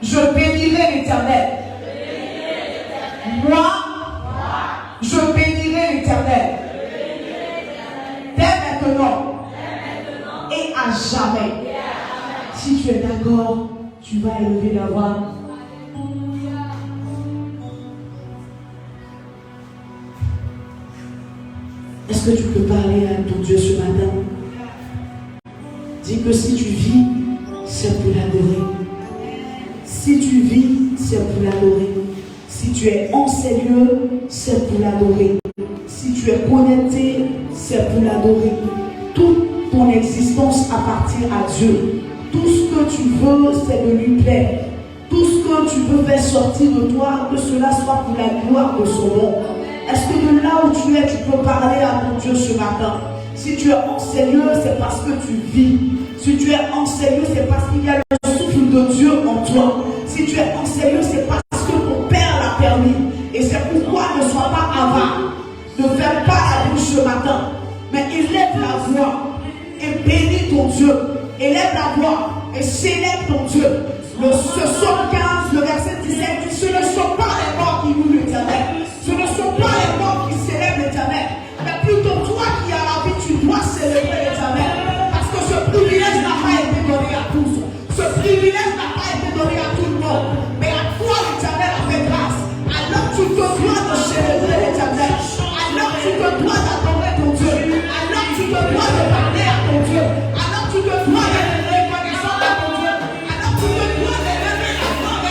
Je bénirai l'Éternel. Moi, je bénirai l'Éternel. Dès maintenant et à jamais. Si tu es d'accord, tu vas élever la voix. Est-ce que tu peux parler à ton Dieu ce matin? Dis que si tu vis, c'est pour l'adorer. Si tu vis, c'est pour l'adorer. Si tu es en sérieux, c'est pour l'adorer. Si tu es connecté, c'est pour l'adorer. Toute ton existence appartient à Dieu. Tout ce que tu veux, c'est de lui plaire. Tout ce que tu veux faire sortir de toi, que cela soit pour la gloire de son nom. Est-ce que de là où tu es, tu peux parler à ton Dieu ce matin? Si tu es en sérieux, c'est parce que tu vis. Si tu es en sérieux, c'est parce qu'il y a le souffle de Dieu en toi. Si tu es en sérieux, c'est parce que ton Père l'a permis. Et c'est pourquoi ne sois pas avare. Ne ferme pas la bouche ce matin. Mais élève la voix et bénis ton Dieu. Élève la voix et célèbre ton Dieu. Le psaume 15, le verset 17 dit: ce ne sont pas les morts qui louent l'Éternel. Ce ne sont pas les morts qui célèbrent l'Éternel. Mais plutôt toi qui as la vie, tu dois célébrer l'Éternel. Parce que ce privilège n'a pas été donné à tous. Ce privilège n'a pas été donné à tout le monde. Mais à toi, l'Éternel a fait grâce. Alors tu te dois de célébrer l'Éternel. Alors tu te dois d'adorer ton Dieu. Alors tu te dois de parler à ton Dieu. Alors tu te dois d'être reconnaissant à ton Dieu. Alors tu te dois de lever la main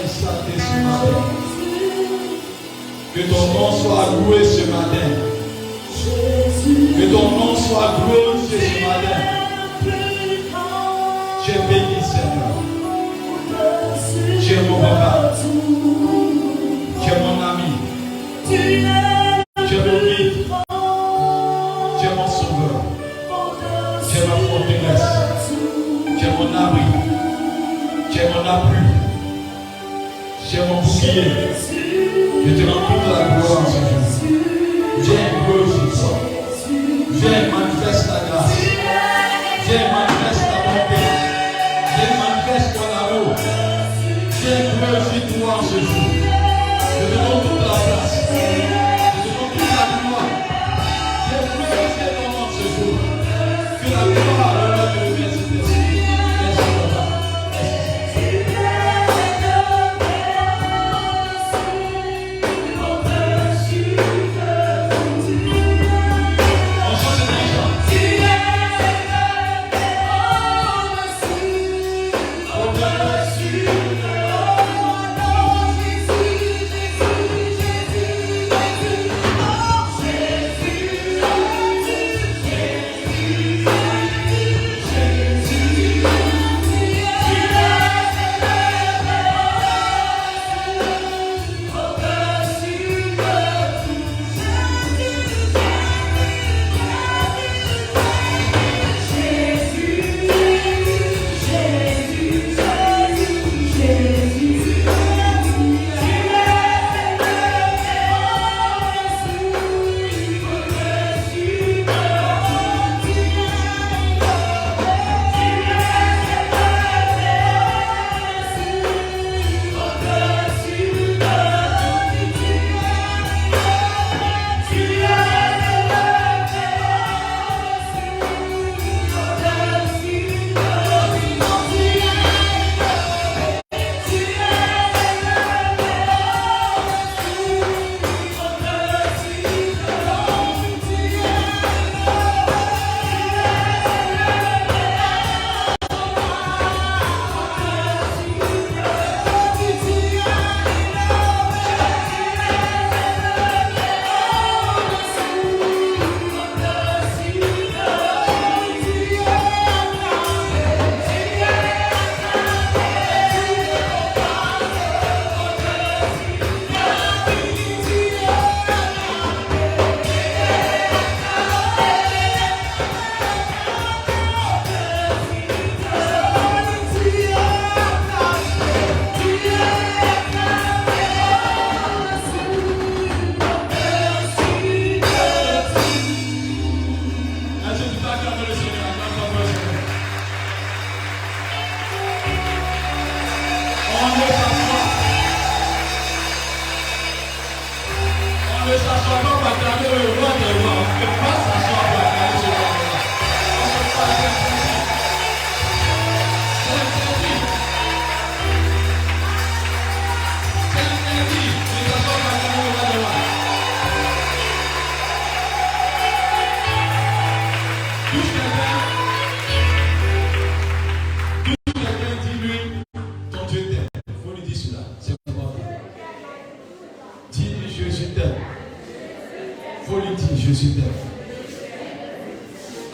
exalté ce matin. Que ton nom soit loué ce matin. Que ton nom soit glorifié ce matin. Tu es béni, Seigneur. Tu es mon papa. Tu es mon ami. Tu es mon guide. Tu es mon sauveur. Tu es ma forteresse. Tu es mon abri. Tu es mon appui. Tu es mon bouclier. Je te rends toute la gloire ce jour. Viens glorifie-toi. Viens manifeste ta grâce. Viens manifeste ta bonté. Viens manifeste ton amour. Viens glorifie-toi ce jour. Je te donne toute la place. Je te donne toute la gloire. Viens glorifier ton nom ce jour. Que la gloire relève de l'université. Merci papa.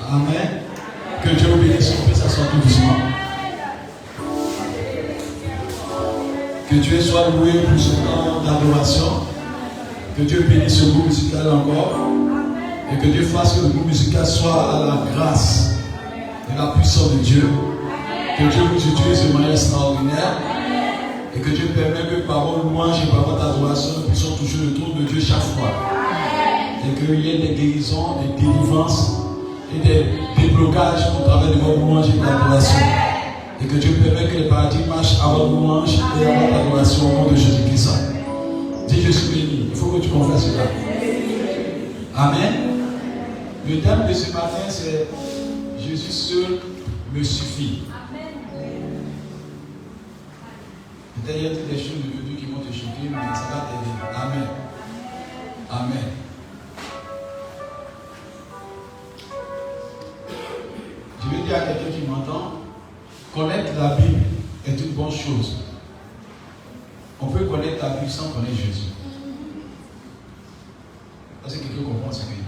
Amen. Que Dieu vous bénisse. On peut s'asseoir tout doucement. Que Dieu soit loué pour ce temps d'adoration. Que Dieu bénisse ce groupe musical encore. Et que Dieu fasse que le groupe musical soit à la grâce et la puissance de Dieu. Que Dieu vous utilise de manière extraordinaire. Et que Dieu permette que par vos louanges et par votre adoration, nous puissions toucher le trône de Dieu chaque fois. Et qu'il y ait des guérisons, des délivrances et des déblocages au travers de vos louanges et de l'adoration. Et que Dieu permette que les paradis marchent à votre louange et à votre adoration au nom de Jésus-Christ. Dis je suis béni. Il faut que tu confesses cela. Amen. Le thème de ce matin c'est Jésus seul me suffit. Peut-être il y a des choses de Dieu qui vont te choquer, mais ça va t'aider. Amen. Amen. Je vais dire à quelqu'un qui m'entend, connaître la Bible est une bonne chose. ta Bible sans connaître Jésus. Est-ce que quelqu'un comprend ce que je dis?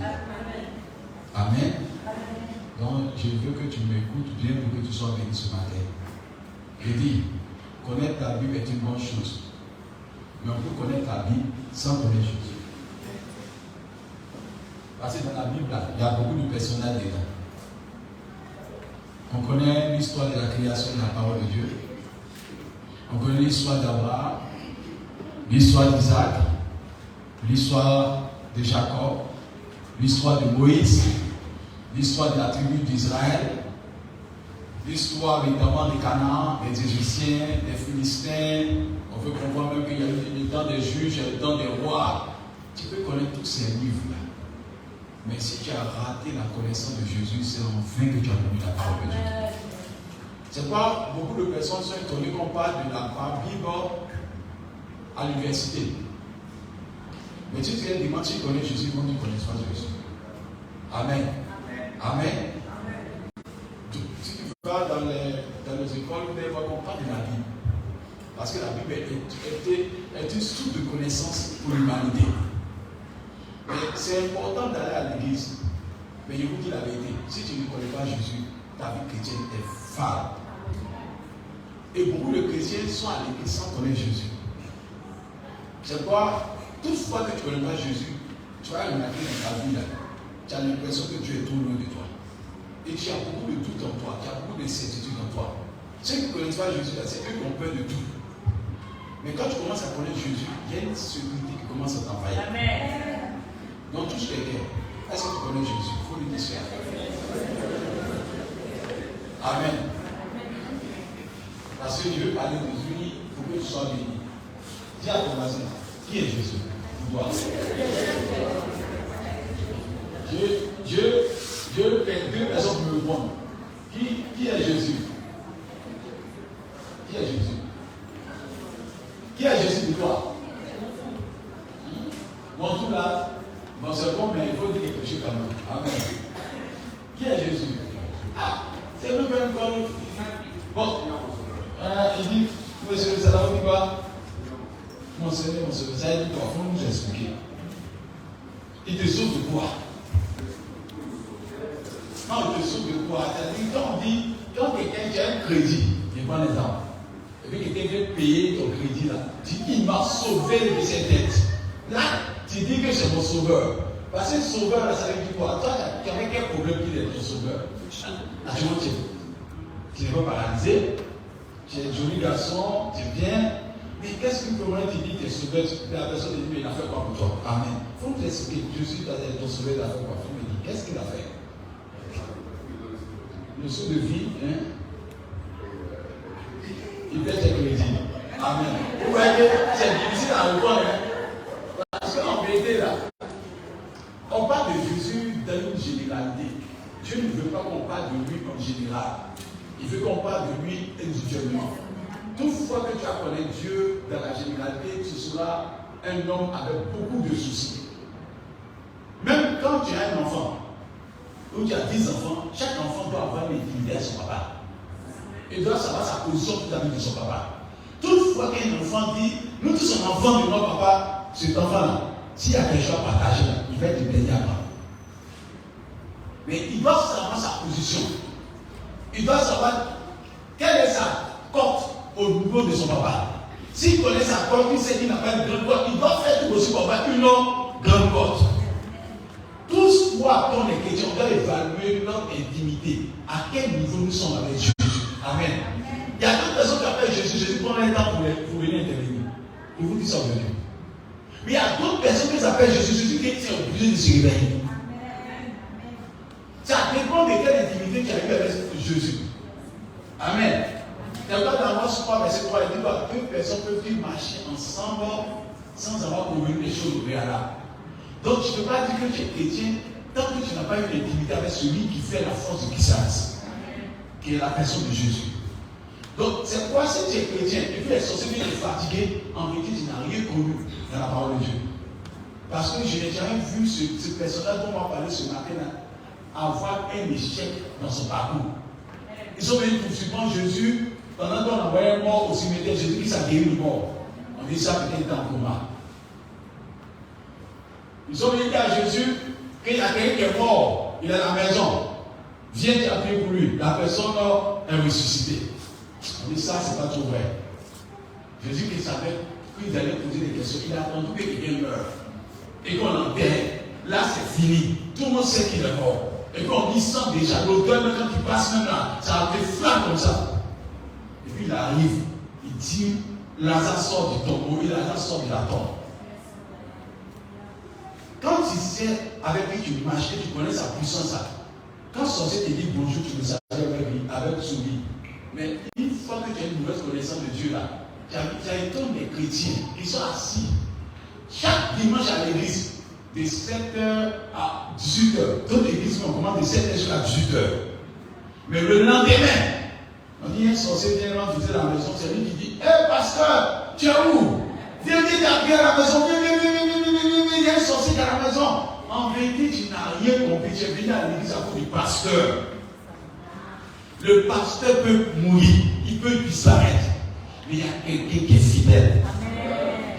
Amen. Donc, je veux que tu m'écoutes bien pour que tu sois béni ce matin. Je dis, connaître ta Bible est une bonne chose. Mais on peut connaître ta Bible sans connaître Jésus. Parce que dans la Bible, là, il y a beaucoup de personnages dedans. On connaît l'histoire de la création de la parole de Dieu. On connaît l'histoire d'Abraham, l'histoire d'Isaac, l'histoire de Jacob, l'histoire de Moïse, l'histoire de la tribu d'Israël, l'histoire évidemment de Canaan, des Égyptiens, des Philistins. On veut qu'on voit même qu'il y a eu le temps des juges, le temps des rois. Tu peux connaître tous ces livres-là. Mais si tu as raté la connaissance de Jésus, c'est en vain que tu as connu la parole de Dieu. C'est pourquoi beaucoup de personnes sont étonnées qu'on parle de la Bible à l'université. Mais tu te demandes si tu connais Jésus, comment tu ne connais pas Jésus. Amen. Amen. Si tu vas dans les écoles, vous allez voir qu'on parle de la Bible. Parce que la Bible est une source de connaissance pour l'humanité. Mais c'est important d'aller à l'église. Mais je vous dis la vérité, si tu ne connais pas Jésus, ta vie chrétienne est fade. Et beaucoup de chrétiens sont à l'église sans connaître Jésus. C'est quoi? Toutefois que tu ne connais pas Jésus, tu vas remarquer dans ta vie là, tu as l'impression que Dieu est trop loin de toi. Et tu as beaucoup de doutes en toi, tu as beaucoup de certitudes en toi. Ceux qui ne connaissent pas Jésus là, c'est eux qui ont peur de tout. Mais quand tu commences à connaître Jésus, il y a une sécurité qui commence à t'envahir. Amen. Donc touche quelqu'un. Est-ce que tu connais Jésus? Il faut lui dire ça. Amen. Parce que Dieu veut parler de lui, il faut que tu sois béni. Dis à ton voisin, qui est Jésus? Toi. Dieu fait deux personnes pour me répondre. Qui est Jésus? Qui est Jésus? Qui est Jésus pour toi? Bon, tout là, bon, c'est bon, mais il faut dire quelque chose quand même. Amen. Qui est Jésus? Ah, c'est le même comme. Bon, il dit, monsieur, ça va dire quoi? Mon Seigneur, ça veut dire quoi? Il faut nous expliquer. Il te sauve de quoi? Non, il te sauve de quoi? Quand quelqu'un qui a un crédit, je prends l'exemple, et puis quelqu'un vient payer ton crédit là, tu dis, il m'a sauvé de cette dette. Là, tu dis que c'est mon sauveur. Parce que sauveur, là, ça veut dire quoi? Toi, tu n'avais quel problème qu'il est ton sauveur? Naturellement, tu n'es pas paralysé, tu es un joli garçon, tu es bien. Mais qu'est-ce que comment tu dis que tu es sauveur? La personne te dit, mais il a fait quoi pour toi? Amen. Il faut nous expliquer, Jésus, ton sauveur, il a fait quoi? Il faut me dire, qu'est-ce qu'il a fait? Le saut de vie, hein? Il fait tes crédits. Amen. Vous voyez que c'est difficile à répondre, hein? Parce qu'en vérité, là, on parle de Jésus dans une généralité. Dieu ne veut pas qu'on parle de lui en général. Il veut qu'on parle de lui individuellement. Toutefois que tu as connu Dieu dans la généralité, tu seras un homme avec beaucoup de soucis. Même quand tu as un enfant, ou tu as 10 enfants, chaque enfant doit avoir une intimité à son papa. Il doit savoir sa position tout à l'heure de son papa. Toutefois qu'un enfant dit, nous tous sommes enfants de notre papa, cet enfant-là, s'il y a quelque chose à partager, il va être béni à moi. Mais il doit savoir sa position. Il doit savoir quelle est sa cote au niveau de son papa. S'il connaît sa cote, il sait qu'il n'a pas une grande cote, il doit faire tout aussi pour avoir une grande cote. Tous, quand on est chrétien, on doit évaluer notre intimité. À quel niveau nous sommes avec Jésus. Amen. Il y a d'autres personnes qui appellent Jésus prend un temps pour venir intervenir. Je vous dis ça aujourd'hui. Mais il y a d'autres personnes qui s'appellent Jésus qui sont obligés de se réveiller. Ça dépend de quelle intimité tu as eu avec Jésus. Amen. Dans Romains 3, verset 3, il dit que deux personnes peuvent marcher ensemble sans avoir convenu des choses au préalable. Donc tu ne peux pas dire que tu es chrétien tant que tu n'as pas eu l'intimité avec celui qui fait la force de qui s'asse, qui est la personne de Jésus. Donc c'est pourquoi si tu es chrétien et puis les sorciers viennent te fatiguer, en vérité tu n'as rien connu dans la parole de Dieu. Parce que je n'ai jamais vu ce personnage dont on va parler ce matin avoir un échec dans son parcours. Ils sont venus poursuivre Jésus pendant qu'on envoyait un mort au cimetière, Jésus qui s'est guéri le mort. On On dit ça peut-être dans le coma. Ils ont dit à Jésus qu'il y a quelqu'un qui est mort, il est à la maison. Viens t'appeler pour lui. La personne est ressuscitée. On dit ça, c'est pas trop vrai. Jésus qui savait qu'ils allaient poser des questions. Il a attendu que quelqu'un meure. Et qu'on l'enterre. Là, c'est fini. Tout le monde sait qu'il est mort. Et qu'on dit ça déjà. L'auteur, même quand il passe même là, ça a fait flamme comme ça. Et puis il arrive. Il dit, Lazare sort du tombeau. Et Lazare sort de la tombe. Quand tu sais avec qui tu marches, que tu connais sa puissance, quand le sorcier te dit bonjour, tu le savais avec lui, avec souris. Mais une fois que tu as une mauvaise connaissance de Dieu là, tu as étonné des chrétiens qui sont assis chaque dimanche à l'église, de 7h à 18h. Toute l'église, on commence de 7h jusqu'à 18h. Mais le lendemain, on dit un sorcier vient visiter la maison, c'est lui qui dit hé pasteur, tu es où? Viens t'appuyer à la maison, viens. Il y a un sorcier à la maison. En vérité, tu n'as rien compris. Tu es venu à l'église à cause du pasteur. Le pasteur peut mourir, il peut disparaître. Mais il y a quelqu'un qui est fidèle.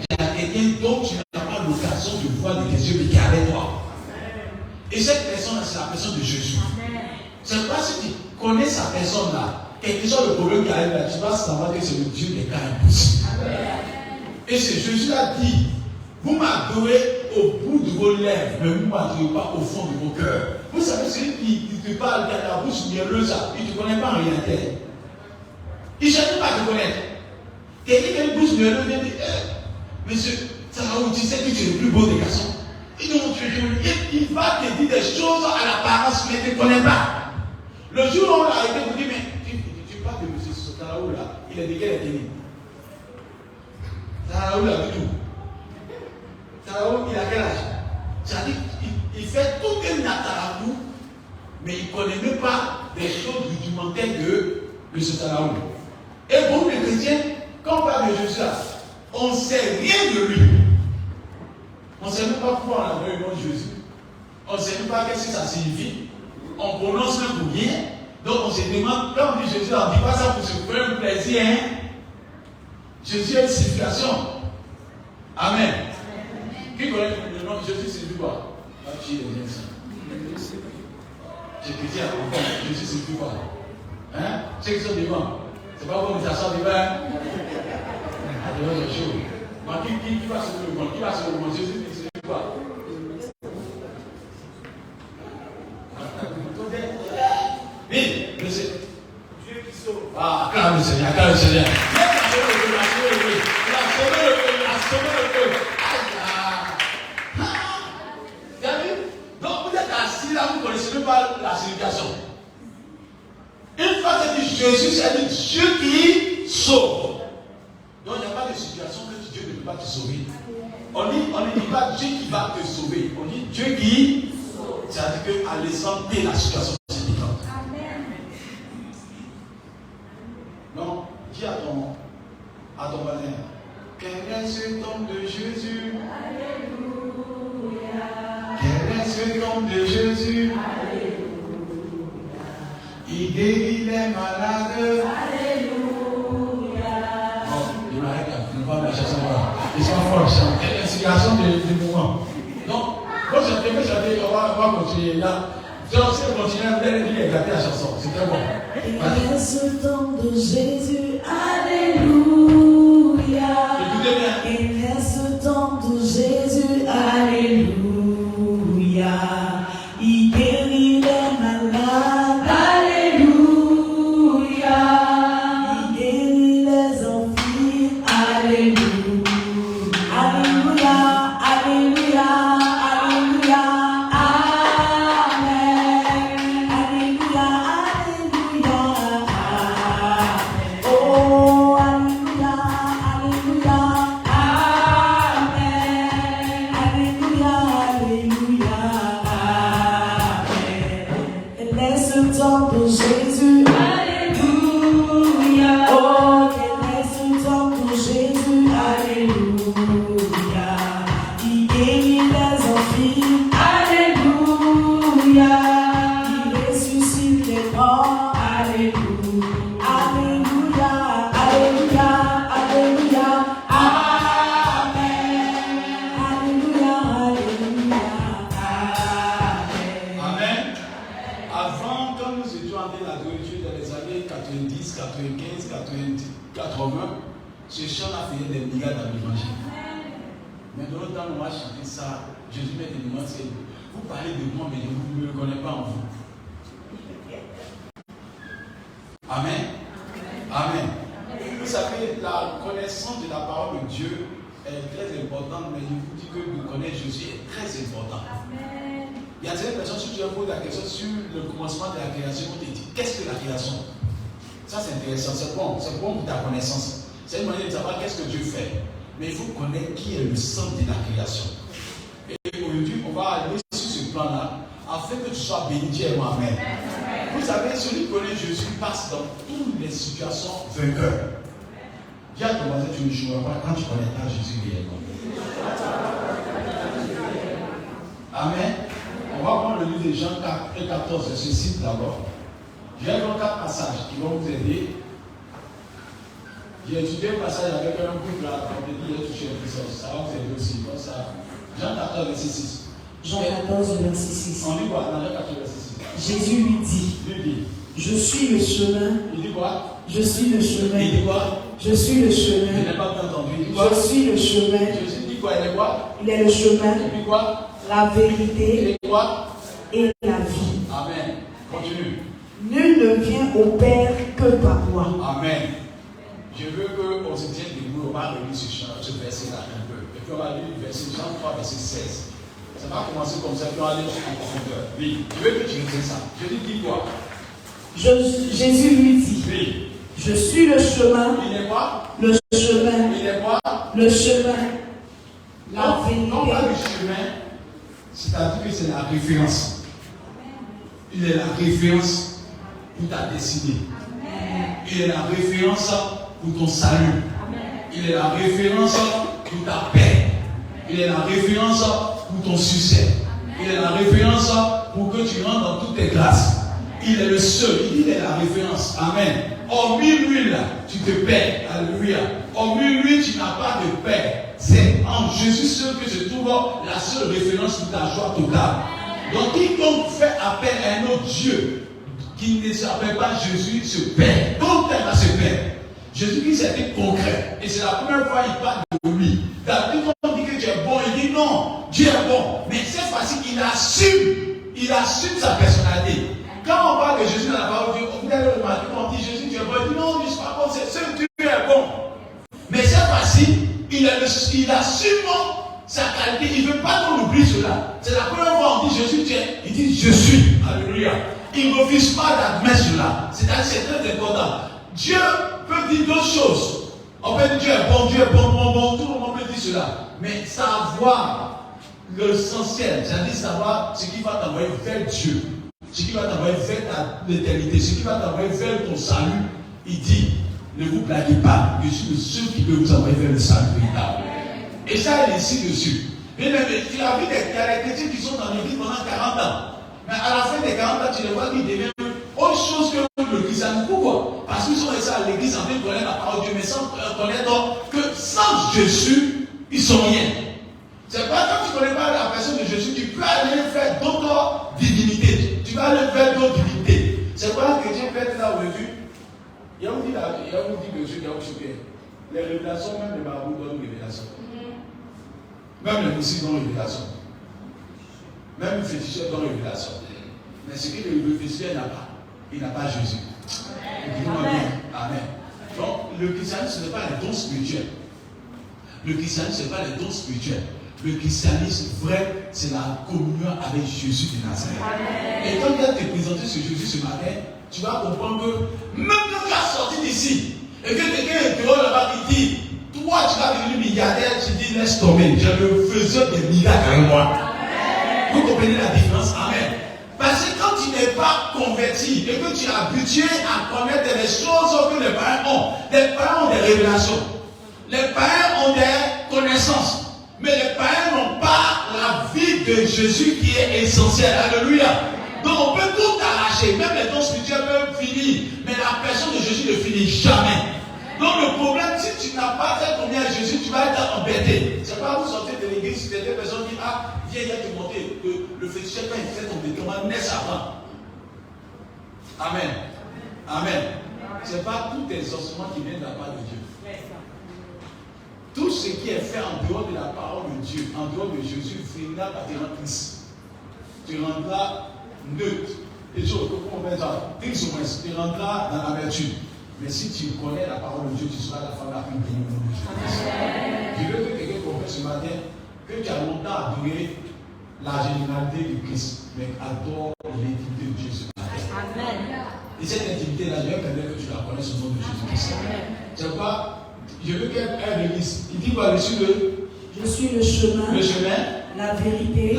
Il y a quelqu'un dont tu n'as pas l'occasion de voir de tes yeux, mais qui est avec toi. Et cette personne-là, c'est la personne de Jésus. C'est pas si tu connais sa personne-là, quel que soit le problème qui arrive là, tu vas savoir que c'est le Dieu des cas impossibles. Et c'est Jésus qui a dit, vous m'adorez au bout de vos lèvres, mais vous ne m'adorez pas au fond de vos cœurs. Vous savez, celui qui te parle, qui a la bouche mielleuse, il ne te connaît pas en réalité. Il ne cherche pas à te connaître. Quelqu'un qui a une bouche mielleuse vient dire, monsieur, Saraou, tu sais que tu es le plus beau des garçons. Il va te dire des choses à l'apparence, mais il ne te connaît pas. Le jour où on l'a arrêté, vous dites, mais tu parles de monsieur Saraou là, il est de quelle ethnie? Saraou là, du tout. Saraou, il a quel âge? C'est-à-dire qu'il fait tout un atarakou, mais il ne connaît même pas des choses rudimentaires de M. Saraou. Et pour les chrétiens, quand on parle de Jésus, on ne sait rien de lui. On ne sait même pas pourquoi on a donné le nom de Jésus. On ne sait même pas qu'est-ce que ça signifie. On prononce même pour rien. Donc on se demande, quand on dit Jésus, on ne dit pas ça pour se faire un plaisir. Hein? Jésus a une signification. Amen. Qui connaît le nom de Jésus, c'est quoi? J'ai dit à l'enfant, Jésus c'est quoi? Hein? Ceux qui sont devant, c'est pas comme ça sort devant. Devant les choses. Qui va se le monde? Qui va se le monde? Jésus c'est quoi? Oui, mais c'est Dieu qui sauve. Ah, acclame le Seigneur, acclame le Seigneur. Il a sauvé le peuple. Donc vous êtes assis là, vous ne connaissez même pas la signification. Une fois que tu dis Jésus, c'est Dieu qui sauve. Donc il n'y a pas de situation que Dieu ne peut pas te sauver. On ne dit pas Dieu qui va te sauver. On dit Dieu qui sauve. C'est-à-dire qu'à l'instant T, la situation c'est différente. Donc, dis à ton voisin, quel est ce nom de Jésus? Alléluia. Quel est ce nom de Jésus? Alléluia. Il guérit les malades. Alléluia. Bon, il m'arrête là, je ne vais pas la chanson là. Ils sont forts, c'est l'inspiration du mouvement. Donc, moi j'avais, on va continuer là. Donc, si on continue, vous allez dire éclater la chanson, c'est très bon. Il est ce nom de Jésus, Alléluia. Écoutez bien. Il est ce nom de Jésus, Alléluia. Il guérit les malades, Alléluia. Il guérit les enfants, Alléluia. Alléluia, Alléluia, Alléluia, Amen. Alléluia, Alléluia, Amen. Oh, Alléluia, Alléluia, Amen. Alléluia, Alléluia, Amen. Et laisse le temps de Jésus, Alléluia. Oh, laisse le temps de Jésus, Alléluia. Il guérit les enfants, Alléluia. Il ressuscite les morts, Alléluia. Alléluia, Alléluia, Alléluia, 80, ce chant a fait des milliards dans l'évangile. Mais dans le temps, on va chanter ça. Jésus m'a dit, vous parlez de moi, mais je ne me reconnais pas en vous. Amen. Amen. Vous savez, la connaissance de la parole de Dieu est très importante, mais je vous dis que de connaître Jésus est très important. Amen. Il y a certaines personnes, si tu leur poses la question sur le commencement de la création, on te dit, qu'est-ce que la création? Ça c'est intéressant, c'est bon pour ta connaissance. C'est une manière de savoir qu'est-ce que Dieu fait. Mais il faut connaître qui est le centre de la création. Et aujourd'hui, on va aller sur ce plan-là, afin que tu sois béni, Dieu et moi. Amen. Vous savez, celui qui connaît Jésus passe dans toutes les situations vainqueurs. Dis à ton voisin, tu ne joueras pas quand tu connaîtras Jésus réellement. Amen. On va prendre le livre de Jean 14, verset 6 d'abord. J'ai encore 4 passages qui vont vous aider. J'ai étudié un passage avec un groupe là, on me dit il a touché une puissance. Ça va vous aider aussi. Comme ça. Jean 14, verset 6. Jean 14, verset 6. On dit quoi dans Jean 14, verset 6? Jésus lui dit, je suis le chemin. Il dit quoi? Je suis le chemin. Il dit quoi? Je suis le chemin. Je n'ai pas bien entendu. Il dit quoi? Je suis le chemin. Jésus dit quoi? Il est quoi? Il est le chemin. Il dit quoi? La vérité. Et quoi? Et la vie. Amen. Continue. Nul ne vient au Père que par moi. Amen. Je veux qu'on se tienne debout. On va relire ce verset-là un peu. Et puis on va lire le verset Jean 3, verset 16. Ça va commencer comme ça, puis on va aller en profondeur. Oui, je veux que tu retiennes ça. Jésus dit quoi? Jésus lui dit, oui. Je suis le chemin. Il est quoi? Le chemin. Il est quoi? Le chemin. La vérité. On parle du chemin, c'est-à-dire que c'est la référence. Il est la référence pour ta destinée. Il est la référence pour ton salut. Il est la référence pour ta paix. Il est la référence pour ton succès. Il est la référence pour que tu rentres dans toutes tes grâces. Il est le seul, il est la référence. Amen. Hormis lui, là, tu te perds. Alléluia. Hormis lui, tu n'as pas de paix. C'est en Jésus seul que se trouve la seule référence pour ta joie totale. Donc, quiconque fait appel à un autre Dieu qui ne s'appelle pas Jésus se perd. Donc, elle va se perdre. Jésus-Christ était concret. Et c'est la première fois qu'il parle de lui. David, quand on dit que tu es bon, il dit non, Dieu est bon. Mais cette fois-ci, il assume sa personnalité. Quand on parle de Jésus dans la parole de Dieu, vous allez remarquer quand on dit Jésus, tu es bon, il dit non, je ne suis pas bon, c'est seul Dieu est bon. Mais cette fois-ci, il assume sa qualité, il ne veut pas qu'on oublie cela. C'est la première fois qu'on dit Jésus, il dit je suis. Alléluia. Il ne refuse pas d'admettre cela. C'est-à-dire c'est très important. Dieu peut dire d'autres choses. On peut dire Dieu est bon, tout le monde peut dire cela. Mais savoir l'essentiel, c'est-à-dire savoir ce qui va t'envoyer vers Dieu, ce qui va t'envoyer vers l'éternité, ce qui va t'envoyer vers ton salut, il dit, ne vous blaguez pas, je suis le seul qui peut vous envoyer vers le salut véritable. Et ça, il est ici dessus. Mais tu as vu, il y a des chrétiens qui sont dans l'église pendant 40 ans. Mais à la fin des 40 ans, tu les vois qu'ils deviennent autre chose que le christianisme. Pourquoi? Parce qu'ils sont restés à l'église en train de connaître la parole de Dieu, mais sans connaître que sans Jésus, ils sont rien. C'est pas quand tu ne connais pas la personne de Jésus, tu peux aller faire d'autres divinités. Tu vas aller faire d'autres divinités. C'est quoi un chrétien peut être là aujourd'hui? Il y a vous dit que Dieu a choqué. Les révélations, même les marabouts donnent une révélation. Même les moussiques donnent une révélation. Même le féticheur donnent une révélation. Mais ce que le féticheur n'a pas, il n'a pas Jésus. Amen. Amen. Donc, le christianisme, ce n'est pas les dons spirituels. Le christianisme, ce n'est pas les dons spirituels. Le christianisme vrai, c'est la communion avec Jésus de Nazareth. Et quand tu vas te présenter sur Jésus ce matin, tu vas comprendre que même quand tu as sorti d'ici, et que quelqu'un est dehors là-bas qui dit, toi tu vas devenir milliardaire, tu dis laisse tomber, je le faisais des miracles avec moi. Vous comprenez la différence? Amen. Parce que quand tu n'es pas converti et que tu es habitué à connaître les choses que les parents ont des révélations. Les parents ont des connaissances. Mais les parents n'ont pas la vie de Jésus qui est essentielle. Alléluia. Donc on peut tout arracher. Même les dons spirituels peuvent finir. Mais la personne de Jésus ne finit jamais. Donc le problème, si tu n'as pas fait combien à Jésus, tu vas être embêté. C'est pas vous sortez de l'église, c'est des personnes qui disent, ah, viens te monter. Le féticheur, quand il fait tomber, comment naît avant. Amen. Amen. Ce n'est pas tous tes ossements qui viennent de la part de Dieu. Tout ce qui est fait en dehors de la parole de Dieu, en dehors de Jésus, finira par te rendre triste. Tu rendras neutre. Et tu rendras dans l'amertume. Mais si tu connais la parole de Dieu, tu seras la femme la plus bénie au nom de Jésus. Je veux que quelqu'un comprenne ce matin que tu as longtemps adoré la généralité du Christ, mais adore l'intimité de Dieu ce matin. Amen. Et cette intimité-là, je veux que tu la connaisses au nom de Jésus-Christ. Tu sais quoi? Je veux qu'elle relise. Il dit quoi? Je suis le chemin, la vérité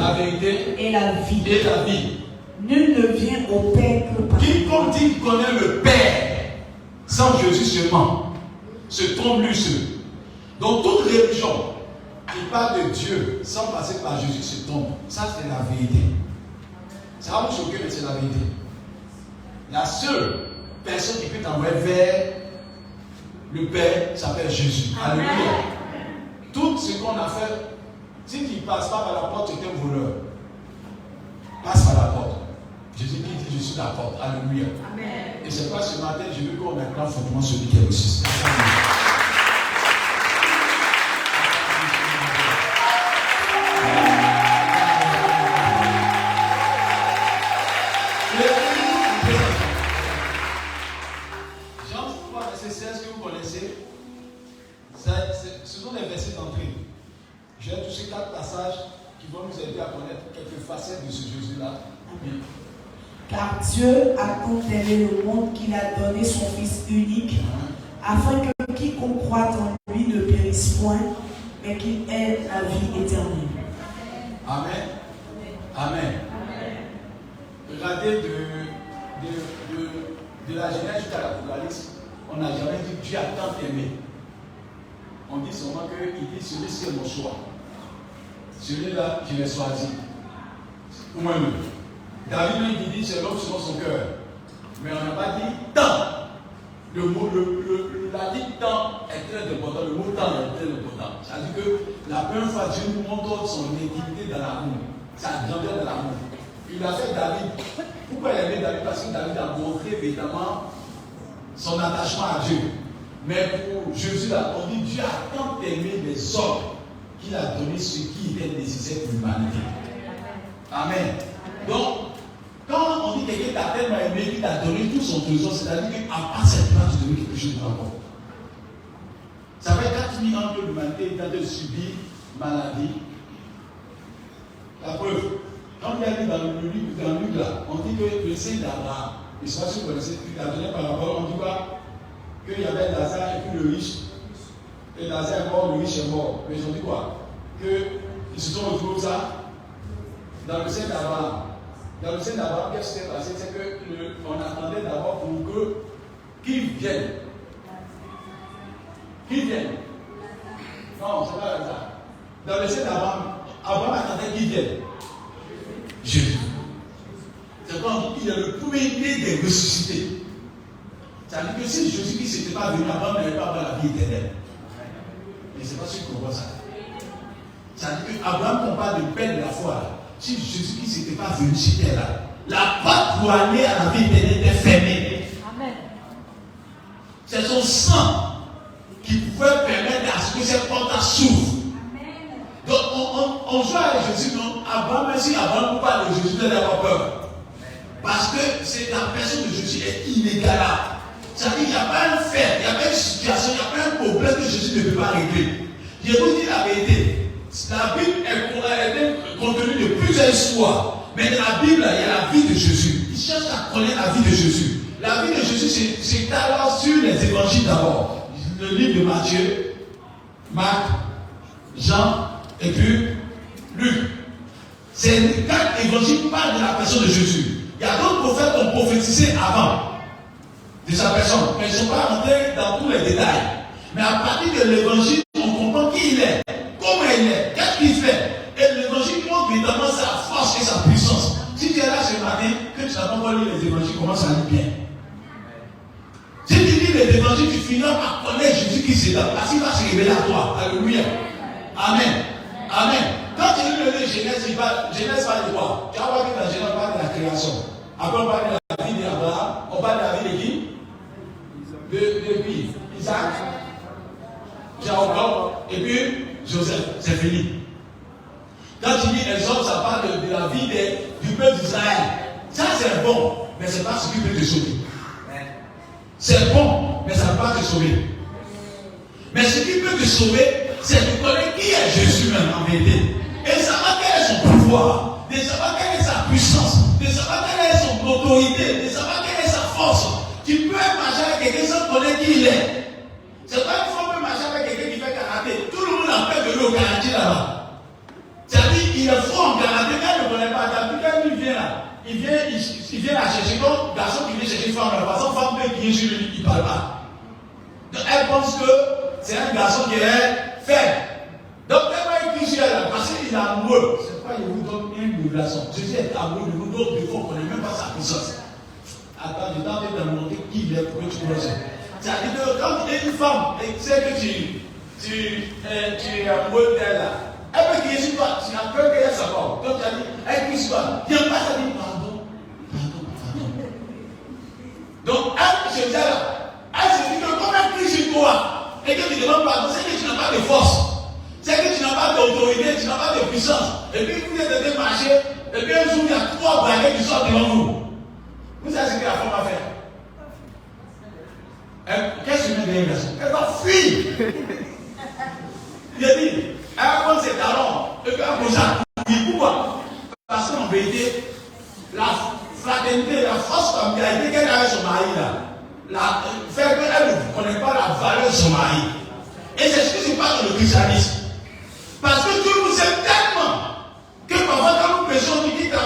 et la vie. Nul ne vient au Père que par lui. Quiconque dit qu'il connaît le Père sans Jésus seulement se trompe lui seul. Donc toute religion qui parle de Dieu sans passer par Jésus se trompe. Ça c'est la vérité. Ça va vous choquer, mais c'est la vérité. La seule personne qui peut t'envoyer vers le Père s'appelle Jésus. Alléluia. Tout ce qu'on a fait, si tu ne passes pas par la porte, tu es un voleur. Passe par la porte. Jésus qui dit je suis la porte. Alléluia. Amen. Et c'est pas ce matin, je veux qu'on acclame fortement celui qui est au ciel. Jean 3, verset 16 que vous connaissez, ce sont des versets d'entrée. J'ai touché 4 passages qui vont nous aider à connaître quelques facettes de ce Jésus-là. Amen. Car Dieu a tant aimé le monde qu'il a donné son Fils unique, afin que quiconque croit en lui ne périsse point, mais qu'il ait la vie éternelle. Amen. Amen. Regardez de la Genèse jusqu'à l'Apocalypse, on n'a jamais dit que Dieu a tant aimé. On dit seulement qu'il dit celui-ci est mon choix. Celui-là, je l'ai choisi. Ou moi-même. David même dit c'est l'homme selon son cœur. Mais on n'a pas dit tant. Le mot, la dit tant est très important. Le mot tant est très important. C'est-à-dire que la première fois, Dieu nous montre son intimité dans l'amour, sa grandeur dans l'amour. Il a fait David. Pourquoi il a aimé David? Parce que David a montré évidemment son attachement à Dieu. Mais pour Jésus, là, on dit Dieu a tant aimé les hommes qu'il a donné ce qui était nécessaire pour l'humanité. Amen. Donc, quand on dit que quelqu'un t'a tellement aimé qu'il t'a donné tout son trésor, c'est-à-dire qu'à part cette place, tu donnes quelque chose de encore. Ça fait 4000 ans que l'humanité est en train de subir maladie. La preuve, quand il y a dit dans le livre là, on dit que le Saint d'Abraham, je ne sais pas si vous connaissez, il a donné par rapport, on dit quoi? Qu'il y avait Lazare et puis le riche. Et Lazare est mort, le riche est mort. Mais ils ont dit quoi? Qu'ils se sont retrouvés comme ça dans le Saint d'Abraham. Dans le Saint d'Abraham, qu'est-ce qui s'est passé? C'est qu'on attendait d'abord pour qu'ils viennent. Qu'ils viennent. Non, c'est pas ça. Dans le Saint d'Abraham, Abraham attendait qu'ils viennent. Jésus. C'est quand il est le premier des ressuscités. C'est-à-dire que si Jésus-Christ n'était pas venu, Abraham n'allait pas avoir la vie éternelle. Mais c'est pas ce qu'on voit ça. C'est-à-dire qu'Abraham, on parle de paix de la foi là. Si Jésus-Christ n'était pas venu sur terre là, la porte pour aller à la vie éternelle était fermée. Amen. C'est son sang qui pouvait permettre à ce que cette porte s'ouvre. Donc on joue avec Jésus, non? Abraham, même si Abraham ne parle de Jésus, il n'a pas peur. Parce que c'est la personne de Jésus est inégalable. C'est-à-dire qu'il n'y a pas un fait, il n'y a pas une situation, il n'y a pas un problème que Jésus ne peut pas régler. Je vous dis la vérité. La Bible est contenue de plusieurs histoires. Mais dans la Bible, il y a la vie de Jésus. Il cherche à connaître la vie de Jésus. La vie de Jésus, c'est d'abord sur les évangiles d'abord. Le livre de Matthieu, Marc, Jean et puis Luc. Ces 4 évangiles parlent de la personne de Jésus. Il y a d'autres prophètes qui ont prophétisé avant de sa personne. Mais ils ne sont pas rentrés dans tous les détails. Mais à partir de l'évangile, on comprend qui il est. Comment il est, qu'est-ce qu'il fait? Et l'évangile montre évidemment sa force et sa puissance. Si tu es là ce matin, que tu n'as pas encore lu les évangiles, commence à lire bien. Si tu lis les évangiles, tu finiras par connaître Jésus qui s'est là. Parce qu'il va se révéler à toi. Alléluia. Amen. Amen. Quand tu lis le livre de Genèse, Genèse parle de quoi? Tu vas voir que dans Genèse, on parle de la création. Après, on parle de la vie d'Abraham. On parle de la vie de qui? De Isaac, Jacob et puis Joseph, c'est fini. Quand tu dis exode, ça parle de la vie du peuple d'Israël. Ça c'est bon, mais ce n'est pas ce qui peut te sauver. C'est bon, mais ça ne peut pas te sauver. Mais ce qui peut te sauver, c'est de connaître qui est Jésus même en vérité. Et de savoir quel est son pouvoir, de savoir quelle est sa puissance, de savoir quelle est son autorité, de savoir quelle est sa force. Tu peux marcher avec quelqu'un sans connaître qui il est. C'est pas une fois que marcher avec quelqu'un qui fait karaté. Tout le monde a peur de lui au karaté là-bas. C'est-à-dire qu'il est fort en karaté, quand il ne connaît pas. Quand il vient là, il vient la chercher comme garçon qui vient chercher une femme. Par exemple, femme peut qui est sur lui, il ne parle pas. Donc elle pense que c'est un garçon qui est faible. Donc tellement il crie sur elle, parce qu'il est amoureux. C'est pas il vous donne une révélation. Jésus est amoureux de nous, d'autres des fois on ne connaît même pas sa puissance. Attends, je t'en vais te montrer qui il est pour que tu connaisses. C'est-à-dire que quand tu es une femme et tu sais que tu es amoureux d'elle là, elle peut crier sur toi, tu as peur qu'elle ait sa mort. Donc tu as dit, elle crie sur toi, viens pas, ça dit pardon. Donc elle se dit là, elle se dit que comme elle crie sur toi et que tu demandes pardon, c'est que tu n'as pas de force. C'est que tu n'as pas d'autorité, tu n'as pas de puissance. Et puis vous êtes en train de marcher, et puis un jour il y a 3 braquets qui sortent devant vous. Vous savez ce que la femme va faire? Qu'est-ce que tu mets derrière? Elle va fuir. Il a dit, elle va prendre ses talons, et puis elle va poser un coup. Pourquoi? Parce qu'en vérité, la fraternité, la force familialité qu'elle a avec son mari là, fait qu'elle ne connaît pas la valeur de son mari. Et c'est ce qui se passe dans le christianisme. Parce que Dieu nous aime tellement que parfois quand nous péchons, tu dis que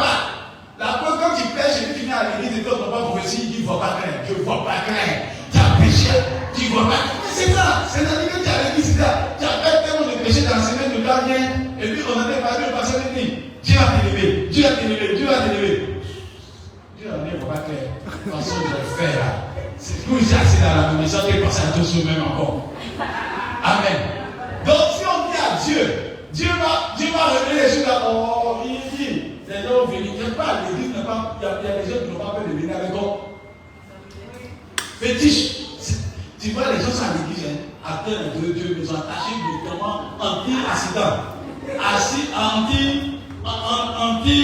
la preuve quand tu pêches et que tu viens à l'église et que ton papa prophétie, il dit, il ne faut pas craindre. Je ne vois pas craindre. Tu as péché, tu ne vois pas craindre. Mais c'est ça. C'est-à-dire que tu as l'église, tu as fait tellement de péché dans la semaine de gardien. Et puis on avait parlé de passer les nuits. Dieu va t'élever. Dieu va t'élever. Dieu va t'élever. Dieu va dire, il ne faut pas craindre. De toute façon, je vais faire là. C'est tout j'ai accès dans la commission qui passe à tous eux-mêmes encore. Amen. Donc si on dit à Dieu va révéler les choses là. Oh, il dit, les gens viennent, il n'y a pas l'église, il y a des gens qui n'ont pas peur de venir avec eux. Fétiche. Tu vois les gens sont à l'église, atteints de Dieu, ils ont attaché directement anti-accident. Anti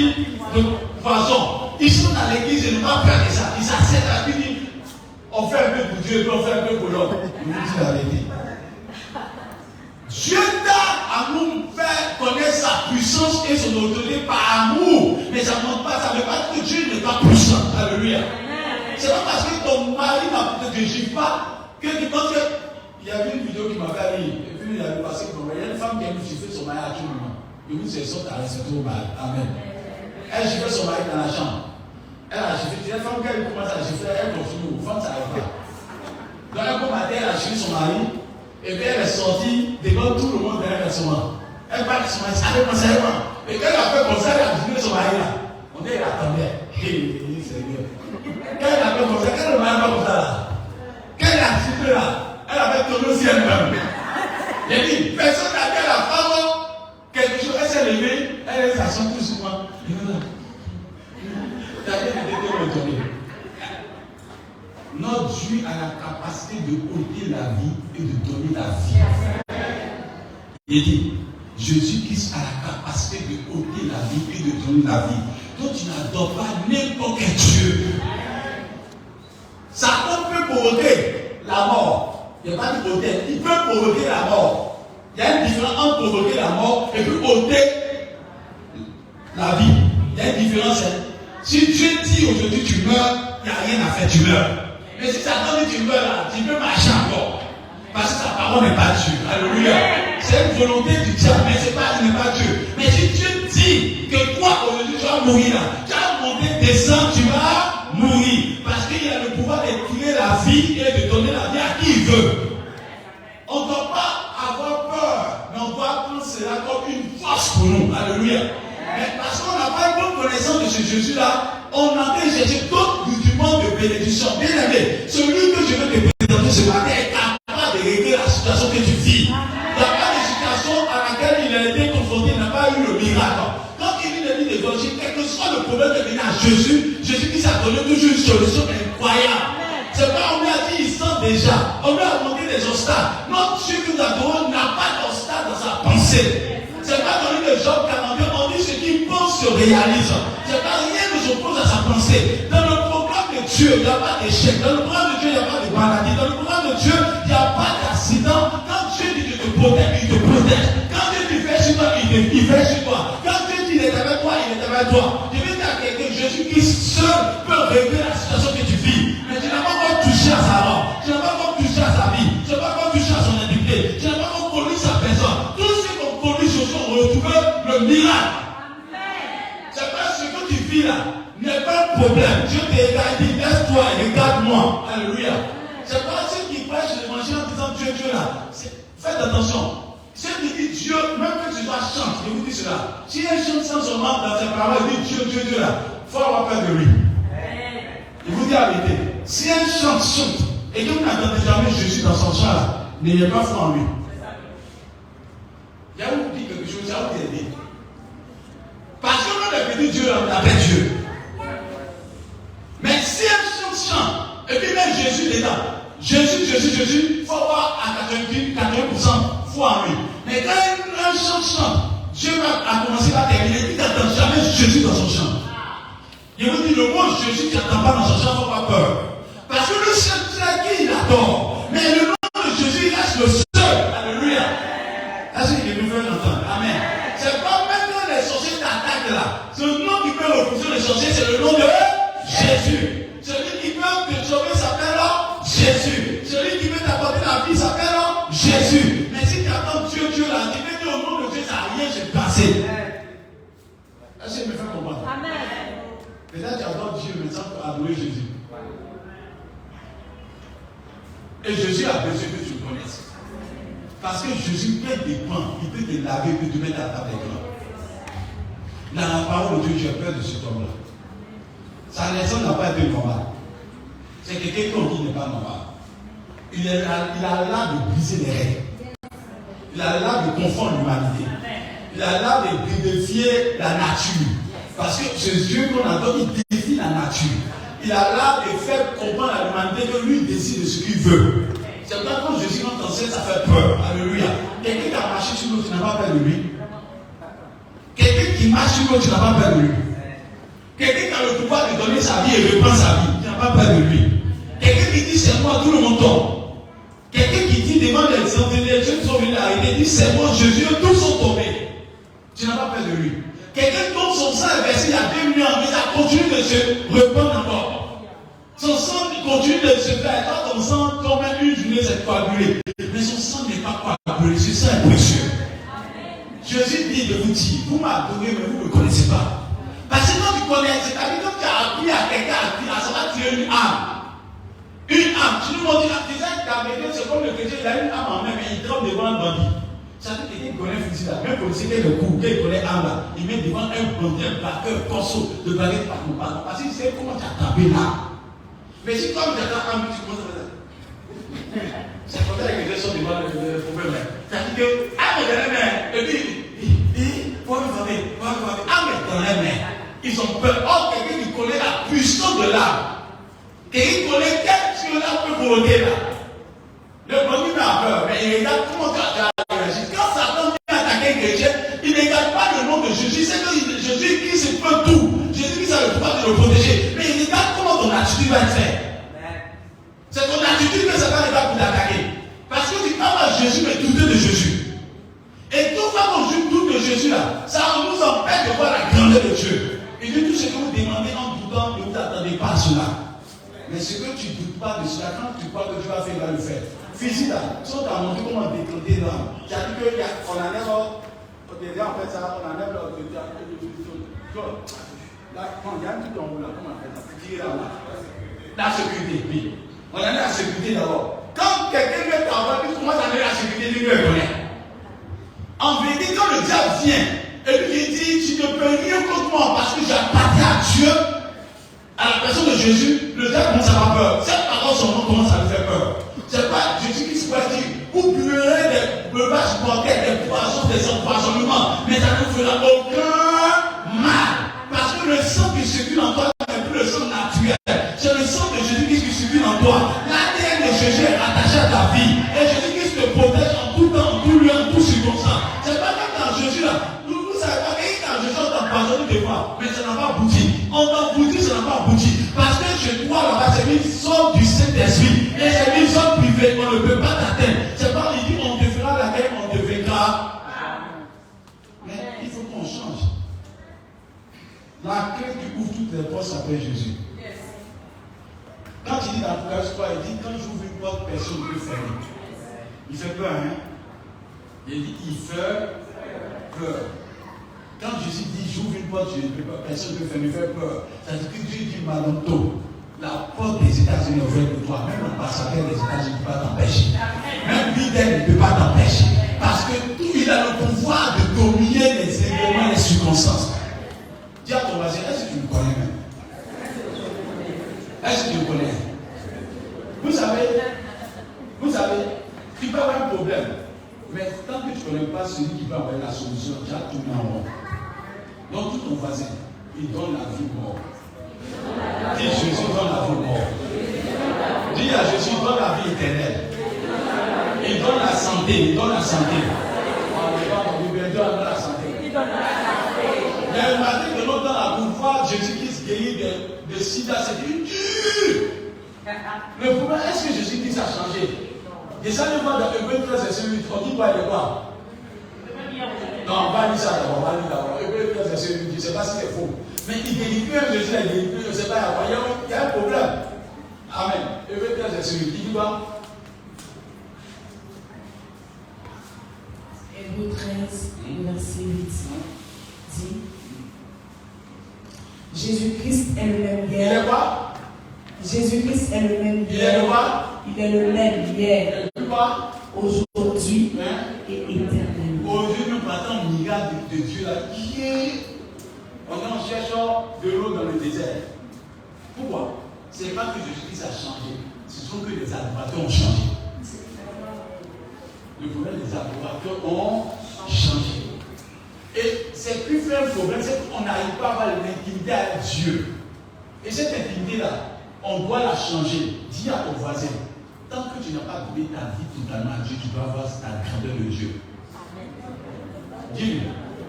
de poison. Ils sont dans l'église et n'ont pas peur de ça. Ils acceptent la vie. On fait un peu pour Dieu et puis on fait un peu pour l'homme. Je vous dis la vérité. Dieu t'a à nous faire connaître sa puissance et son autorité par amour. Mais ça ne montre pas, ça ne veut pas dire que Dieu n'est pas puissant. Alléluia. C'est pas parce que ton mari ne te gifle pas que tu penses que. Il y avait une vidéo qui m'a fait rire. Et puis il y avait passé pour moi. Il y a une femme qui aime gifler son mari à tout moment. Et vous, c'est ça, tu as respecté au mari. Amen. Elle gifle son mari dans la chambre. Elle a giflé. C'est une femme qui commence à gifler, elle continue. Une femme, ça n'arrive pas. Donc un bon matin, elle a giflé son mari. Et puis elle est sortie devant tout le monde derrière son mari. Elle parle de son mari, ça fait penser à moi. Et quand elle a fait comme ça, elle a giflé son mari là. On dit, elle attendait. C'est bien. Quand elle a fait comme ça, quand le mari a fait comme ça là, quand elle a giflé là, elle avait tourné aussi elle-même. J'ai dit, personne n'a dit à la femme quelque chose, elle s'est levée, elle s'assoit tout sur moi. Notre Dieu a la capacité de ôter la vie et de donner la vie. Il dit, Jésus-Christ a la capacité de ôter la vie et de donner la vie. Donc tu n'adores pas n'importe quel Dieu. Satan peut provoquer la mort. Il n'y a pas de ôter. Il peut provoquer la mort. Il y a une différence entre provoquer la mort et puis ôter la vie. Il y a une différence. Si Dieu dit aujourd'hui tu meurs, il n'y a rien à faire, tu meurs. Mais si Satan dit tu meurs là, tu peux marcher encore. Parce que sa parole n'est pas Dieu. Alléluia. C'est une volonté du diable, mais il n'est pas Dieu. Mais si Dieu dit que toi aujourd'hui tu vas mourir là, tu vas monter, descendre, tu vas mourir. Parce qu'il y a le pouvoir de tirer la vie et de donner la vie à qui il veut. On ne doit pas avoir peur, mais on doit prendre cela comme une force pour nous. Alléluia. Mais parce qu'on n'a pas une bonne connaissance de ce Jésus-là, on a fait chercher d'autres rudiments de bénédiction. Bien aimé, celui que je veux te présenter ce matin est capable de régler la situation que tu vis. Il n'y a pas de situation à laquelle il a été confronté, il n'a pas eu le miracle. Quand il vient de l'évangile, quel que soit le problème de venir à Jésus qui s'est donné toujours une solution incroyable. C'est pas on lui a dit il sent déjà, on lui a montré des obstacles. Notre Dieu que nous adorons n'a pas d'obstacle pensées. C'est pas dans le Job 42, on dit ce qu'il pense se réalise. C'est pas rien ne s'oppose à sa pensée. Dans le programme de Dieu, il n'y a pas d'échec. Dans le programme de Dieu, il n'y a pas de maladie. Dans le programme de Dieu, il n'y a pas d'accident. Quand Dieu dit de te protéger, il te protège. Quand Dieu dit fait sur toi, il fait sur toi. Quand Dieu dit il est avec toi, il est avec toi. Je vais dire à quelqu'un, Jésus-Christ seul peut régler la situation que tu vis. Mais tu n'as pas encore touché à sa mort. Tu n'as pas encore touché à sa vie. Tu n'as pas encore touché à son intimité. Tu n'as pas encore connu sa personne. Tout ce qu'on connaît ce soir, on retrouve le miracle. C'est pas ce que tu vis là. N'est pas un problème. Dieu te regarde, dit laisse-toi, regarde-moi. Alléluia. C'est pas ceux qui prêchent l'évangile en disant Dieu, Dieu là. Faites attention. Ceux qui disent Dieu, même que tu dois chanter, je vous dis cela. Si un chante sans son âme dans ses paroles, il dit Dieu, Dieu, Dieu là, il faut avoir peur de lui. Je vous dis la vérité. Si un chante, et que vous n'attendez jamais Jésus dans son chant là, n'ayez pas foi en lui. Il y a vous dit quelque chose, il y a vous dit. Parce que nous, les petits dieux, on appelle Dieu. Mais si un chante, et puis même Jésus dedans, Jésus, il faut avoir à 80% foi en lui. Mais quand un chante, Dieu a commencé à terminer, il n'attend jamais Jésus dans son chant. Il vous dit le mot Jésus, tu n'attends pas dans son chant, il ne faut pas peur. Parce que le seul qui il adore. Mais le nom de Jésus, il reste le seul. Alléluia. Est-ce que je veux l'entendre? Amen. C'est pas même quand les sorciers t'attaquent là. Ce nom qui peut repousser les sorciers, c'est le nom de Jésus. Celui qui peut te sauver s'appelle Jésus. Celui qui peut t'apporter la vie s'appelle Jésus. Mais si tu attends Dieu, Dieu là, tu peux dire au nom de Dieu, ça n'a rien se passer. Est-ce que je me fais comprendre? Amen. Peut-être tu adores Dieu, mais sans adorer Jésus. Et Jésus a besoin que tu le connaisses. Parce que Jésus peut te prendre, il peut te laver, il peut te mettre à ta tête. Dans la parole de Dieu, j'ai peur de cet homme-là. Sa naissance n'a pas été normale. C'est quelqu'un qui n'est pas normal. Il a l'art de briser les règles. Il a l'art de confondre l'humanité. Il a l'art de défier la nature. Parce que ce Dieu qu'on adore, il défie la nature. Il a l'art de faire comprendre à l'humanité que lui décide de ce qu'il veut. C'est pas quand Jésus entre en scène, ça fait peur. Alléluia. Quelqu'un qui a marché sur l'eau, tu n'as pas peur de lui. Quelqu'un qui marche sur l'eau, tu n'as pas peur de lui. Quelqu'un qui a le pouvoir de donner sa vie et reprendre sa vie, tu n'as pas peur de lui. Quelqu'un qui dit c'est moi, tout le monde tombe. Quelqu'un qui dit devant les jeunes qui sont venus l'arrêter, dit c'est moi, Jésus, tous sont tombés. Tu n'as pas peur de lui. Quelqu'un dont son sang est versé il y a 2 millions, mais ça continue de se répandre encore. Son sang continue de se faire. Quand ton sang tombe une journée, c'est coagulé. Mais son sang n'est pas coagulé, ce sang est précieux. Jésus dit de vous dire, vous m'adorez, mais vous ne me connaissez pas. Parce que quand tu connais, c'est-à-dire que tu as appris à quelqu'un, ça va tirer une âme. Une âme. Tu nous montres la déjà qu'Américain, c'est comme le chrétien, il a une âme en main, mais il tremble devant un bandit. Ça veut dire qu'il connaît un fusil là, même policier qui est le coup, qui connaît âme là, il met devant un bandit, un braqueur, un corso, de baguette par mon pas. Parce qu'il sait comment tu as tapé là. Mais si toi, tu as tapé âme, tu commences à faire ça. C'est comme ça que les gens sont devant le problème. C'est-à-dire que, âme est dans les mains, et puis, il faut me frapper, âme est dans les mains. Ils ont peur. Or, quelqu'un qui connaît la puissance de l'âme, quelqu'un qui connaît qu'est-ce que l'âme peut provoquer là. Le bandit n'a peur, mais il regarde comment tu as réagi. Quand Satan vient attaquer un chrétien, il ne regarde pas le nom de Jésus. C'est que Jésus qui se peut tout. Jésus qui a le pouvoir de le protéger. Mais il regarde comment ton attitude va être faite. C'est ton attitude que Satan n'est pas pour t'attaquer. Parce que tu ames à Jésus, mais douter de Jésus. Et tout fois qu'on doute de Jésus là, ça nous empêche de voir la grandeur de Dieu. Et de tout ce que vous demandez en doutant, ne vous attendez pas à cela. Mais ce que tu ne doutes pas de cela, quand tu crois que Dieu va faire, il va le faire. Physique là, si on t'a montré comment déclenter là, c'est-à-dire qu'on enlève, déjà en fait ça, on enlève là, il y a un truc en haut là, comment on appelle ça, tirer là, la sécurité, oui. On enlève la sécurité d'abord. Quand quelqu'un veut t'envoyer, tu commences à enlever la sécurité, lui le connaît. En vérité, quand le diable vient, et lui il dit, tu ne peux rien contre moi parce que j'appartiens à Dieu, à la personne de Jésus, le diable commence à avoir peur. Cette parole, son nom commence à lui faire peur. C'est pas Jésus qui se pourrait dire, vous buerez des breuvages mortels, des poisons, des empoisonnements, mais ça ne fera aucun mal. Parce que le sang qui circule en toi n'est plus le sang naturel. C'est le sang de Jésus qui circule en toi. L'ADN de Jésus est attaché à ta vie. Et Jésus qui te protège en tout temps, en tout lieu, en tout circonstance. C'est pas empoisonné de moi, mais ça n'a pas abouti. On m'a abouti, ça n'a pas abouti. Parce que chez toi, là-bas, c'est une sorte du Saint-Esprit. Et c'est une sorte privée, on ne peut pas t'atteindre. C'est pas, il dit, on te fera laquelle, on te fera. Mais il faut qu'on change. La clé qui ouvre toutes les portes s'appelle Jésus. Quand il dit dans l'Apocalypse 3, il dit, quand j'ouvre une porte, personne ne peut fermer. Il fait peur, hein? Il dit, il fait peur. Quand Jésus dit, j'ouvre une porte, personne ne peut fermer, il fait peur. Ça veut dire que Dieu dit, Malonto, la porte des États-Unis est ouverte pour toi. Même l'ambassadeur des États-Unis ne peut pas t'empêcher. Même Biden ne peut pas t'empêcher. Parce que tout, il a le pouvoir de dominer les événements et les circonstances. Dis à ton voisin, est-ce que tu me connais même? Est-ce que tu me connais? Vous savez, tu peux avoir un problème. Mais tant que tu ne connais pas celui qui peut avoir la solution, tu as tourné en rond. Donc tout ton voisin, il donne la vie mort. Dis Jésus donne la vie mort. Dis à Jésus, il donne la vie éternelle. Il donne la santé, il donne la santé. Il donne la santé. Mais le matin que l'on donne à pouvoir, Jésus qui se guérit de sida, c'est dur. Le problème, est-ce que Jésus Christ a changé? Et ça, on va dans Hébreux 13 verset 8, on dit quoi, il est quoi? Non, on va lire ça d'abord, on va lire d'abord. Hébreux 13 verset 8, je ne sais pas si c'est faux. Mais il guérit plus, Jésus a guéri plus, je ne sais pas, il y a un problème. Amen. Hébreux 13 verset 8, il dit quoi? Hébreux 13, verset 8 dit Jésus-Christ est le même hier. Il est quoi? Jésus-Christ est le même hier. Il est le quoi? Il est le même hier. Aujourd'hui et éternellement. Aujourd'hui, nous partons au miracle de Dieu là. Qui est? On est en cherchant de l'eau dans le désert. Pourquoi? C'est pas que Jésus-Christ a changé. Ce sont que les adorateurs ont changé. Le problème des adorateurs ont changé. Et c'est plus fait un problème, c'est qu'on n'arrive pas à avoir l'intimité avec Dieu. Et cette intimité-là, on doit la changer. Dis à ton voisin, tant que tu n'as pas donné ta vie totalement à Dieu, tu dois avoir la grandeur de Dieu. Dis-lui,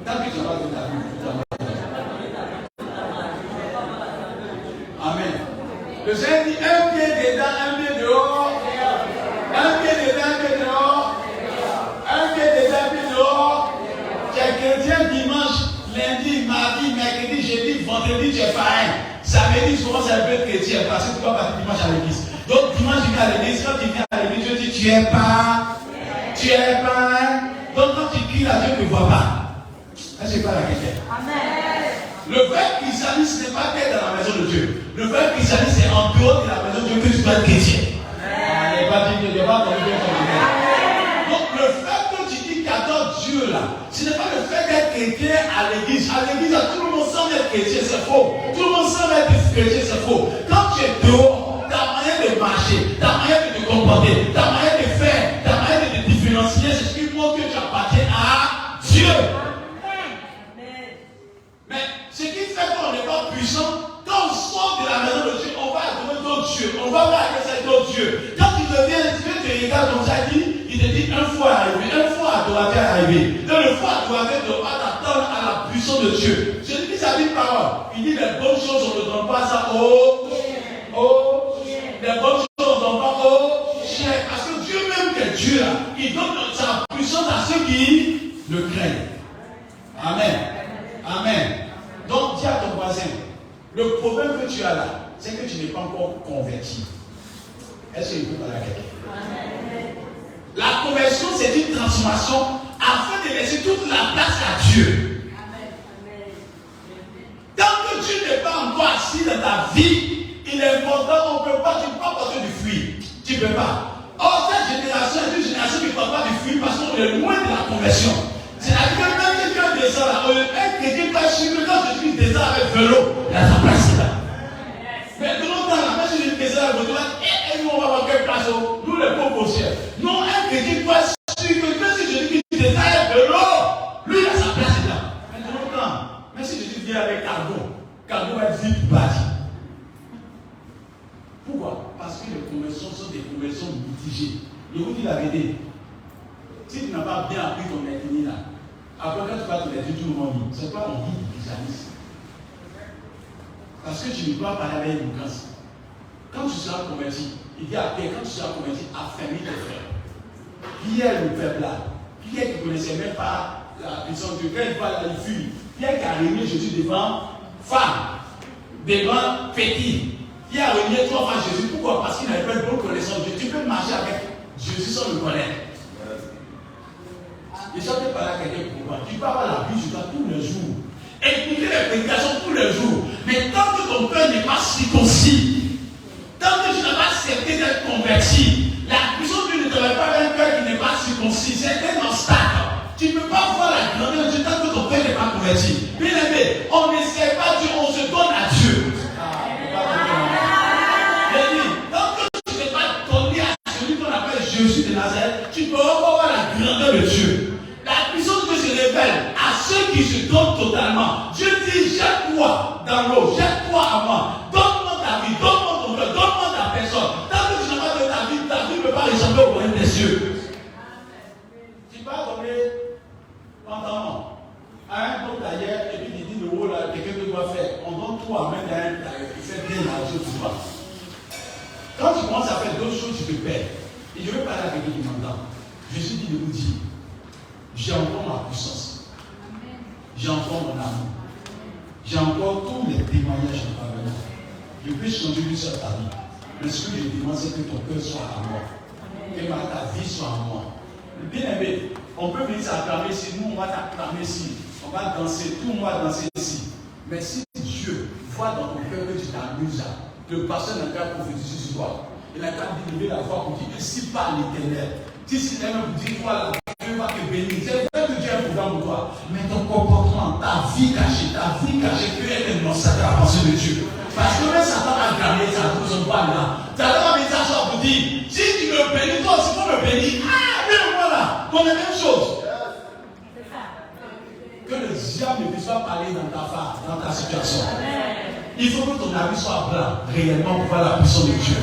tant que tu n'as pas donné ta vie totalement à Dieu. Amen. Le Seigneur dit un pied dedans, un pied dehors. Un pied dedans, un pied dehors. Un pied dedans, un pied dehors. Tu es chrétien dimanche, lundi, mardi, mercredi, jeudi, vendredi, tu es pareil. Samedi, souvent, ça peut être chrétien parce que tu vas partir dimanche à l'église. Donc, dimanche, tu viens à l'église. Quand tu viens à l'église, je dis, tu es pas. Donc, quand tu cries là, Dieu ne te voit pas. Est-ce que c'est pas la question? Amen. Le vrai christianisme n'est pas qu'être dans la maison de Dieu. Le vrai christianisme, c'est en dehors de la maison de Dieu que tu dois être chrétien. Amen. Donc, le fait que tu dis qu'adore Dieu là, ce n'est pas le fait d'être chrétien à l'église. À l'église, tout le monde semble être chrétien, c'est faux. Tout le monde semble être chrétien, c'est faux. Quand tu es dehors, ta manière de marcher, ta manière de te comporter, ta manière de faire, ta manière de te différencier, c'est ce qui montre que tu appartiens à Dieu. Mais ce qui fait qu'on n'est pas puissant, quand on sort de la maison de Dieu, on va adorer d'autres dieux. On va voir que c'est d'autres dieux. Quand tu deviens, Dieu te regarde comme ça, il te dit un fois arrivé, un fois adorateur arrivé. Donc le fois adorateur doit t'attendre à la puissance de Dieu. Celui qui s'habille parole, il dit les bonnes choses, on ne donne pas ça les bonnes choses, on ne donne pas cher. Parce que Dieu même que Dieu là, il donne sa puissance à ceux qui le craignent. Amen. Amen. Donc dis à ton voisin, le problème que tu as là, c'est que tu n'es pas encore converti. Est-ce qu'il peut parler à quelqu'un? La conversion, c'est une transformation afin de laisser toute la place à Dieu. Tant que tu n'es pas encore assis dans ta vie, il est important, tu ne peux pas porter du fruit. Tu ne peux pas. Or, cette génération est une génération qui ne porte pas du fruit parce qu'on est loin de la conversion. C'est-à-dire que même quelqu'un descend là, un chrétien pas sûr que quand je suis descend avec vélo, il a sa place là. Mais de longtemps, là, quand je suis descend avec vélo, et nous on va avoir quelle place? Nous les pauvres au ciel. Non, un chrétien pas sûr que même si je dis qu'il descend avec vélo, lui il a sa place là. Mais de longtemps, même si je dis viens avec cargo va être vite bâti. Pourquoi? Parce que les conversions sont des conversions mitigées. Je vous dis la vérité. Si tu n'as pas bien appris ton ethnie là, après quand tu vas te dire, tout le monde dit. C'est pas on dit christianisme. Parce que tu ne dois pas parler avec une grâce. Quand tu seras converti, il dit à Pierre, quand tu seras converti, affermis tes frères. Pierre, le peuple là, Pierre qui ne connaissait même pas la puissance de Dieu, quand il va là, il fuit. Pierre qui a renié Jésus devant femme, devant petit. Pierre a renié 3 fois Jésus. Pourquoi? Parce qu'il n'avait pas de bonne connaissance de Dieu. Tu peux marcher avec Jésus sans le connaître. Et ça peut parler à quelqu'un pour moi. Tu peux avoir la vie sur toi tous les jours. Écouter les prédications tous les jours. Mais tant que ton cœur n'est pas circoncis, tant que tu n'as pas accepté d'être converti, la puissance de Dieu ne travaille pas avec un cœur qui n'est pas circoncis. C'est un obstacle. Tu ne peux pas voir la grandeur de Dieu tant que ton cœur n'est pas converti. Bien aimé, on n'essaie pas Dieu, on se donne à Dieu. Tant que tu n'es pas donné à celui qu'on appelle Jésus de Nazareth, tu peux pas voir la grandeur de Dieu. La puissance de Dieu se révèle à ceux qui se donnent totalement. Dieu dit, jette-toi dans l'eau, jette-toi à moi. Donne-moi ta vie, donne-moi ton cœur, donne-moi ta personne. Tant que tu n'as pas donné ta vie ne peut pas ressembler au royaume des cieux. Tu vas donner pantalon à un homme d'ailleurs, et puis il dit le haut là, quelqu'un te doit faire. On donne tout à main d'un qui fait bien la chose pour toi. Quand tu commences à faire d'autres choses, tu te perds. Et je veux parler à quelqu'un qui m'entend. Jésus dit de vous dire, j'ai encore ma puissance. J'ai encore mon amour. J'ai encore tous les témoignages en parlement. Je peux changer une seule ta vie. Mais ce que je demande, c'est que ton cœur soit à moi. Que ta vie soit à moi. Bien aimé, on peut venir s'acclamer ici. Nous, on va t'acclamer ici. On va danser. Tout le monde va danser ici. Mais si Dieu voit dans ton cœur que tu t'amuses, le pasteur n'a qu'à prophétiser sur toi. Il n'a qu'à lever la voix pour dire ainsi par l'Éternel. Si c'est même pour dire toi, Dieu va te bénir. C'est vrai que Dieu a un programme pour toi. Mais ton comportement, ta vie cachée peut être un obstacle à la pensée de Dieu. Parce que même Satan a gagné sa chose pas là. Satan a mis ça pour dire si tu me bénis, toi aussi tu me bénis. Ah, mais voilà, on est la même chose. Que le diable ne puisse pas parler dans ta situation. Il faut que ton avis soit blanc, réellement, pour voir la puissance de Dieu.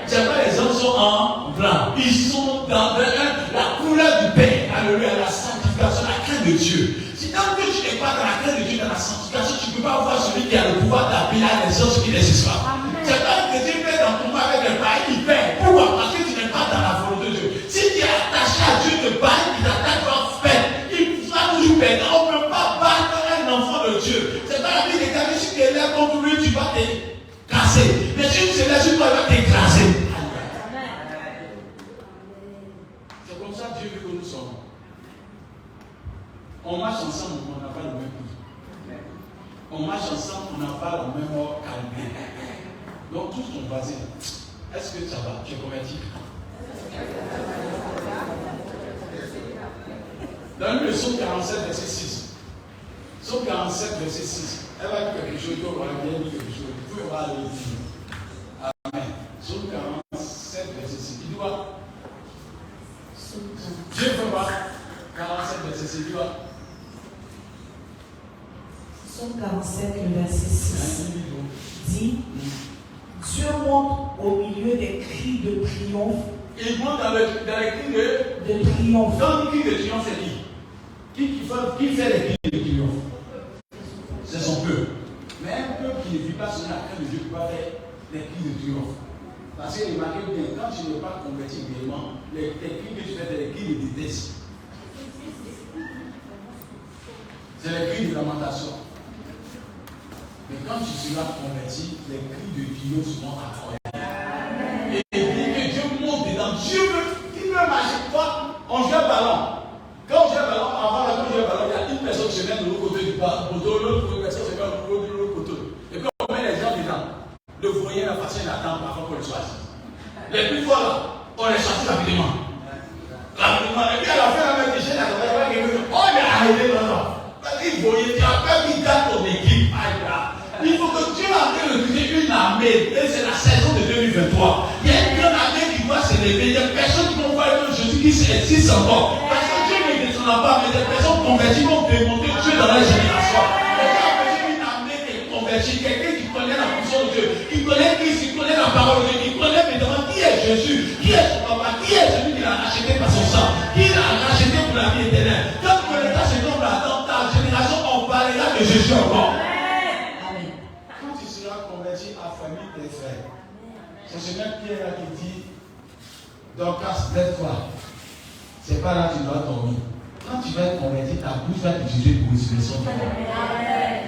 C'est pas les hommes sont en blanc. Ils sont dans la couleur du Père. Alléluia, la sanctification, la crainte de Dieu. Si tant que tu n'es pas dans la crainte de Dieu, dans la sanctification, tu ne peux pas voir celui qui a le pouvoir d'appeler à des choses qui n'existent pas. C'est pas que tu fais dans ton combat avec le païen, il perd. Pourquoi? Parce que tu n'es pas dans la volonté de Dieu. Si tu es attaché à Dieu, le païen qui t'attaque va faire. Il va toujours perdre. On ne peut pas battre un enfant de Dieu. C'est pas la vie des cas. Si tu es là contre lui, tu vas te casser. Mais si tu es là sur toi, il va t'écraser. C'est comme ça Dieu veut que nous sommes. On marche ensemble, on n'a pas le même prix. On marche ensemble, on n'a pas le même calibre. Donc tous ton voisin, est-ce que ça va? Tu es converti? Dans le psaume 47, verset 6. Psaume 47, verset 6. Elle va dire quelque chose, on va bien dire quelque chose. Vous pouvez voir le livre. Amen. Psaume 47, verset 6. Il doit. Dieu peut voir. 47, verset 6. Il doit. Psaume 47, le verset 6 dit Dieu monte au milieu des cris de triomphe. Il monte dans les cris de triomphe. Dans les cris de triomphe, c'est qui? Qui fait les cris de triomphe? C'est son peuple. Mais un peuple qui ne vit pas sur la crainte de Dieu ne peut pas faire les cris de triomphe. Parce que remarquez bien, quand tu n'es pas converti réellement, les cris que tu fais, c'est les cris de déteste. C'est les cris de lamentation. Mais quand tu seras converti, les cris de triomphe seront incroyables. Et que Dieu monte dedans. Dieu veut, il veut marcher. Toi, on joue un ballon. Quand on joue un ballon, avant la jouer un ballon, il y a une personne qui se met de l'autre côté du ballon, l'autre personne se met de l'autre côté. Et puis on met les gens dedans. Le voyer, la façon, il attend parfois pour le choisir. Les plus forts là, on les choisit rapidement. Et puis à la fin, la même déchet, on est arrivé là. Il voyait, tu as pas mis dans ton équipe. Il faut que Dieu ait recruté une armée. Et c'est la saison de 2023. Il y a une grande armée qui doit se lever. Il y a personne qui vont voir que Jésus qui existe encore. Parce que Dieu ne descendra pas, mais des personnes converties vont démontrer Dieu dans la génération. Et quand on fait une armée qui est convertie, quelqu'un qui connaît la puissance de Dieu, qui connaît Christ, qui connaît la parole de Dieu, qui connaît maintenant qui est Jésus, qui est son papa, qui est celui qui l'a racheté par son sang, qui l'a racheté pour la vie éternelle. Quand l'état se tombe là, dans ta génération, Jésus encore. Amen. Quand tu seras converti, affermis tes frères. C'est ce même Pierre là qui dit, Dorcas, lève-toi. C'est pas là que tu dois dormir. Quand tu vas être converti, ta bouche va t'utiliser pour résurrection.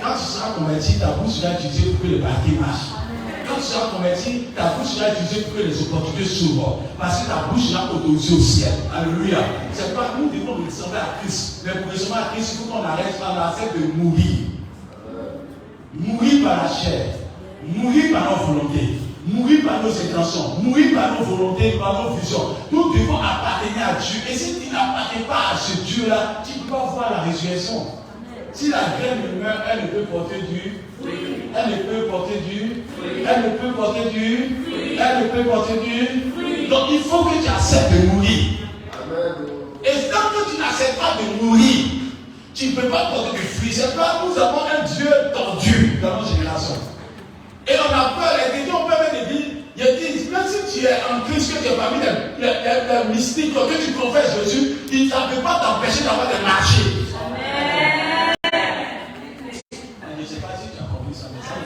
Quand tu seras converti, ta bouche va t'utiliser pour que le parti marche. Quand tu seras converti, ta bouche va utiliser pour que les opportunités s'ouvrent. Parce que ta bouche sera autorisée au ciel. Alléluia. C'est pas nous devons ressembler à Christ. Mais pour ressembler à Christ, il faut qu'on arrête de mourir. Mourir par la chair. Mourir par nos volontés. Mourir par nos intentions, mourir par nos volontés, par nos visions. Nous devons appartenir à Dieu. Et si tu n'appartiens pas à ce Dieu-là, tu ne peux pas voir la résurrection. Si la graine meurt, elle ne peut porter du fruit. Elle ne peut porter du fruit. Elle ne peut porter du fruit. Elle ne peut porter du fruit. Donc il faut que tu acceptes de mourir. Et tant que tu n'acceptes pas de mourir, tu ne peux pas porter du fruit. C'est pas nous avons un Dieu tordu dans notre génération. Et on a peur, les chrétiens ont peur même de dire, ils disent, même si tu es en Christ, que tu es parmi les mystiques, que tu confesses Jésus, il ne peut pas t'empêcher d'avoir des marchés. Amen. Je ne sais pas si tu as compris ça, mais ça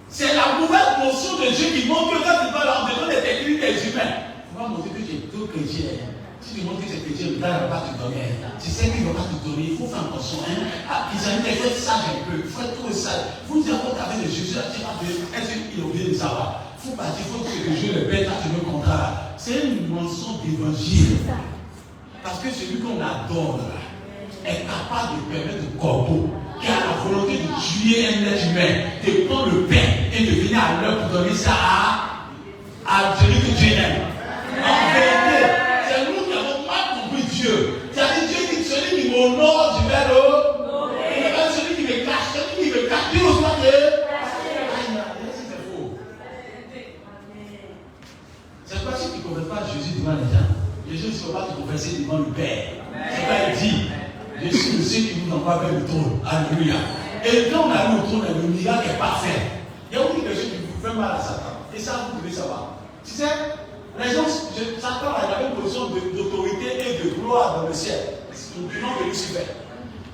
c'est la nouvelle notion de Dieu qui montre que quand tu vas leur donner des techniques des humains, il faut montrer que tu es tout chrétien. Si tu montres que c'est chrétien, le gars ne va pas te donner. Tu sais qu'il ne va pas te donner, il faut faire attention. Ils ont dit, il faut être sage un peu, il faut être trop sage. Vous dire quand tu avais de Jésus, tu vas dire, est-ce qu'il a oublié de savoir? Il faut partir, il faut que Dieu le bête, tu me contrat. C'est une mensonge d'évangile. Parce que celui qu'on adore est capable de permettre au corbeau qui a la volonté de tuer un être humain, de prendre le pain et de venir à l'heure pour donner ça à celui que Dieu aime. En vérité, c'est nous qui avons mal compris Dieu. C'est-à-dire Dieu dit celui qui m'honore, je vais l'honorer. Et même celui qui me cache, celui qui me cache, Dieu aussi va te cacher. C'est faux. C'est pas si tu ne confesses pas Jésus devant les gens. Jésus ne peut pas te confesser devant le Père. C'est pas il dit, je suis le seul qui vous envoie vers le trône. Alléluia. Et quand on arrive au trône, le miracle est parfait. Il y a beaucoup de choses qui vous font mal à Satan. Et ça, vous devez savoir. Tu sais, les gens, Satan avait une position d'autorité et de gloire dans le ciel. C'est le nom de Lucifer.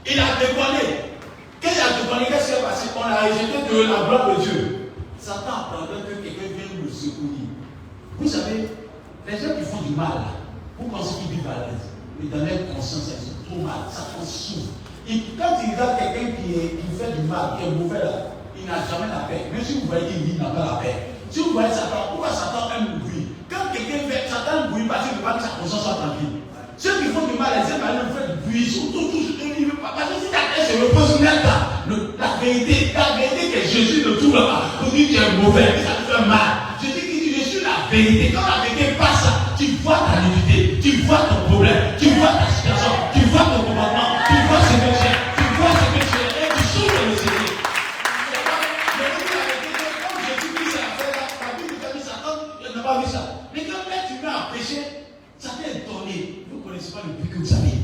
Il a dévoilé. Quand il a dévoilé, qu'est-ce qui s'est passé? On a rejeté de la gloire de Dieu. Satan attendait que quelqu'un vienne le secourir. Vous savez, les gens qui font du mal, vous pensez qu'ils vivent à l'aise. Mais dans leur conscience, ils sont trop mal. Satan souffre. Et quand il regarde quelqu'un qui fait du mal, qui est mauvais là, il n'a jamais la paix. Même si vous voyez qu'il n'a pas la paix. Si vous voyez Satan, pourquoi Satan aime le bruit? Quand quelqu'un fait Satan le bruit, parce qu'il ne veut pas que sa conscience soit tranquille. Ceux qui font du mal, les aiment faire du bruit, ils sont tous parce que si ta tête se repose net là, la vérité que Jésus ne trouve pas, pour dire que tu es mauvais, ça te fait mal. Je dis qu'il dit, je suis la vérité. Quand la vérité passe, tu vois ta nudité, tu vois ton problème, tu vois ta situation, tu vois ton commandement, tu vois ce que tu es, et tu souffres le Seigneur. Comme Jésus dit ça, la Bible dit Satan, il n'a pas vu ça. Mais quand tu mets à pécher, ça t'est étonné. Vous ne connaissez pas le but que vous avez.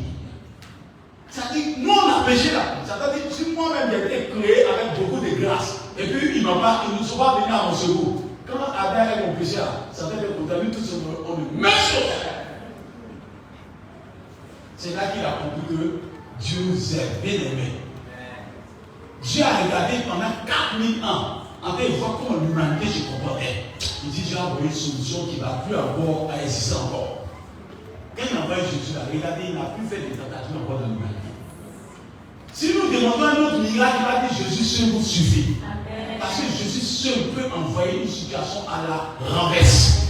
Ça dit, nous on a péché là. Ça veut dire, si moi-même j'ai été créé avec beaucoup de grâce, et puis ils ne sont pas venus à mon secours. Quand Adam et mon péché, ça veut dire qu'on a vu tout ce qu'on est même chose. C'est là qu'il a compris que Dieu nous aime, bien aimé. Dieu a regardé pendant 4000 ans, en fait, il voit comment l'humanité se comportait. Il dit, j'ai envoyé une solution qui ne va plus avoir à exister encore. Quand il a envoyé Jésus, regardez, il n'a plus fait des tentatives encore dans l'humanité. Si nous demandons un autre miracle, il va dire Jésus seul vous suffit. Amen. Parce que Jésus seul peut envoyer une situation à la renverse.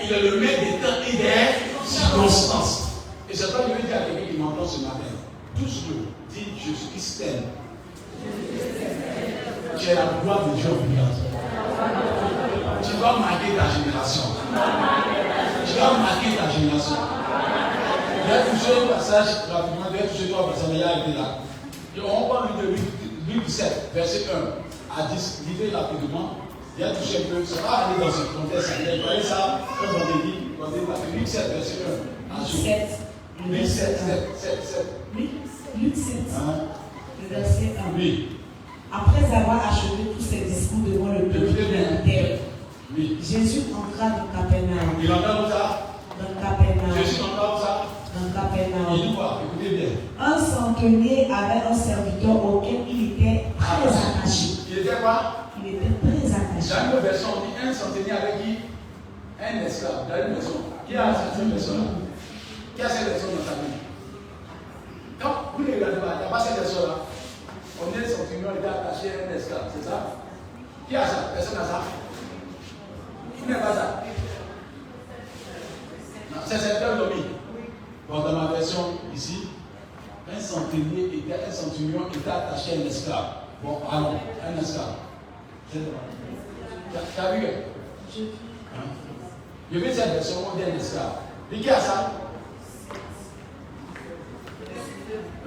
Il est le maître des temps et des circonstances. Et c'est pas je vais dire à quelqu'un qui m'entend ce matin. Tous le dit Jésus-Christ t'aime. Tu es la gloire de Dieu vivante. Tu vas marquer ta génération. Tu vas marquer ta génération. Je vais toucher le passage rapidement, je vais toucher trois passages, mais il a été là. Et on va lire de Luc 17, verset 1 à 10. Lisez rapidement. Il a touché un peu, ça va aller dans ce contexte. Vous voyez ça, comme on a dit, Luc 7, verset 1. Luc 7. Luc 7, le verset 1. Oui. Après avoir achevé tous ses discours devant le peuple de la terre, Jésus entra dans Capernaum. Il entra où ça? Dans Capernaum. Jésus entra où ça? Dans Capernaum. Il dit quoi? Écoutez bien. Un centenier avait un serviteur auquel il était très attaché. Il était quoi? Il était très attaché. Dans une version, on dit un centenier avec qui? Un esclave. Dans une version. Qui a cette version-là? Qui a cette version dans sa vie? Quand vous ne regardez pas, il n'y a pas cette version-là. On est centenier, il était attaché à un esclave, c'est ça? Qui a ça? Personne n'a ça? Vous n'avez pas ça? Non, c'est serviteur de mis. Bon, dans ma version ici, un centenier était attaché à un esclave. Bon, allons, un esclave. Tu as vu? Je vais cette version, on dit un esclave. Et qui a ça?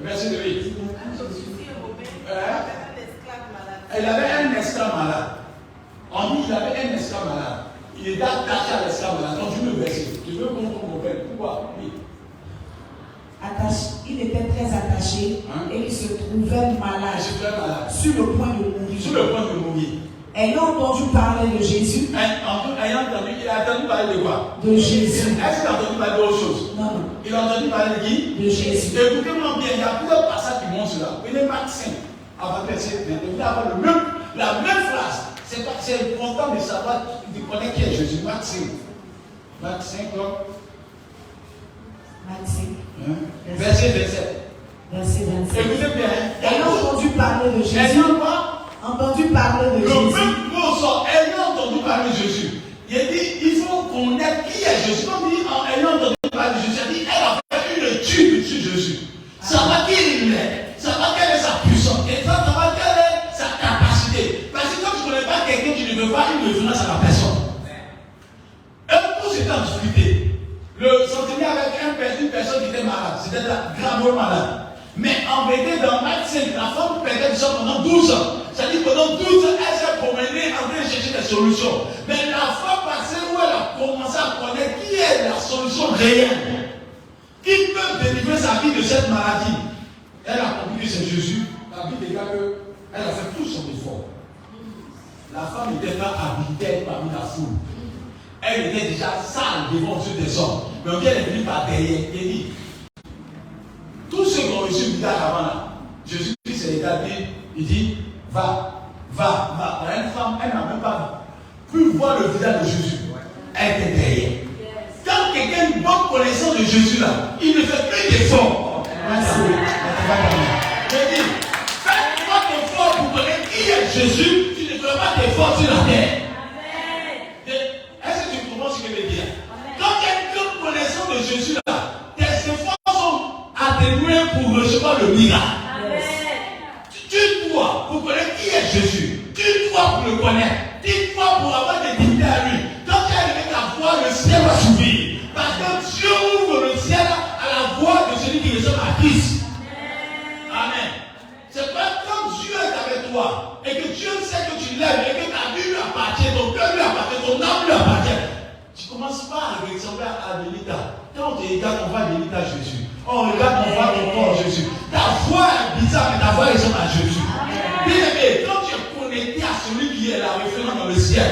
Verset 8. Il avait un esclave malade. On dit qu'il avait un esclave malade. Il était attaché à l'esclave malade. Donc, tu me verses. Tu veux qu'on comprenne. Pourquoi? Oui. Il était très attaché et il se trouvait malade. Sur le point de mourir. Sur le point de mourir. Ayant entendu parler de Jésus. Il a entendu parler de quoi? De Jésus. Est-ce qu'il a entendu parler d'autre chose? Non. Il a entendu parler de qui? De Jésus. Écoutez-moi bien, il y a plusieurs passages qui montrent cela. Prenez Marc 5. Avant de verser, vous allez avoir la même phrase. C'est important de savoir, de connaître qui est Jésus. Marc 5. Marc 5, Marc 5. Verset 27. Verset 27. Écoutez bien. Ayant entendu parler de Jésus. Ayant quoi? Entendu parler de Jésus. Le même mot sort, ayant entendu parler de Jésus. Il dit, il faut connaître qui est Jésus. Comme il dit, ayant entendu parler de Jésus, il dit, elle a fait une étude sur Jésus. Savoir qui il est, savoir quelle est sa puissance, et savoir quelle est sa capacité. Parce que quand tu ne connais pas quelqu'un, tu ne veux pas une référence à la personne. Et pour c'était en difficulté. Le centenier avec une personne qui était malade, c'était gravement malade. Mais en vérité, dans Marc 5, la femme perdait du sang pendant 12 ans. C'est-à-dire pendant 12 ans, elle s'est promenée en train de chercher des solutions. Mais la femme passée où elle a commencé à connaître qui est la solution réelle, qui peut délivrer sa vie de cette maladie. Elle a compris que c'est Jésus. La Bible dit qu'elle a fait tout son effort. La femme n'était pas habitée parmi la foule. Elle était déjà sale devant Dieu des hommes. Mais elle est venue par derrière. Il dit, tous ceux qui ont reçu le visage avant là, Jésus s'est établi, il dit, va. Une femme, elle n'a même pas pu voir le visage de Jésus. Elle était derrière. Quand quelqu'un a une bonne connaissance de Jésus là, il ne fait plus d'efforts. Je dis, fais-toi d'efforts pour connaître qui est Jésus, tu ne feras pas d'efforts sur la terre. Est-ce que tu comprends ce que je veux dire? Quand il y a une bonne connaissance de Jésus là, tes efforts sont atténués pour recevoir le miracle. Tu dois pour connaître qui est Jésus. Tu dois pour le connaître. Tu dois pour avoir des dignités à lui. Quand tu arrives à voir, le ciel va s'ouvrir. Parce que Dieu ouvre le ciel à la voix de celui qui ressemble à Christ. Amen. C'est pas quand Dieu est avec toi et que Dieu sait que tu l'aimes et que ta vie lui appartient, ton cœur lui appartient, ton âme lui appartient. Tu commences pas à ressembler à Adélita. Quand on te regarde, on voit Adélita Jésus. On regarde, on voit ton corps Jésus. Ta voix est bizarre, mais ta voix ressemble à Jésus. Bien aimé, quand tu es connecté à celui qui est la référence dans le ciel,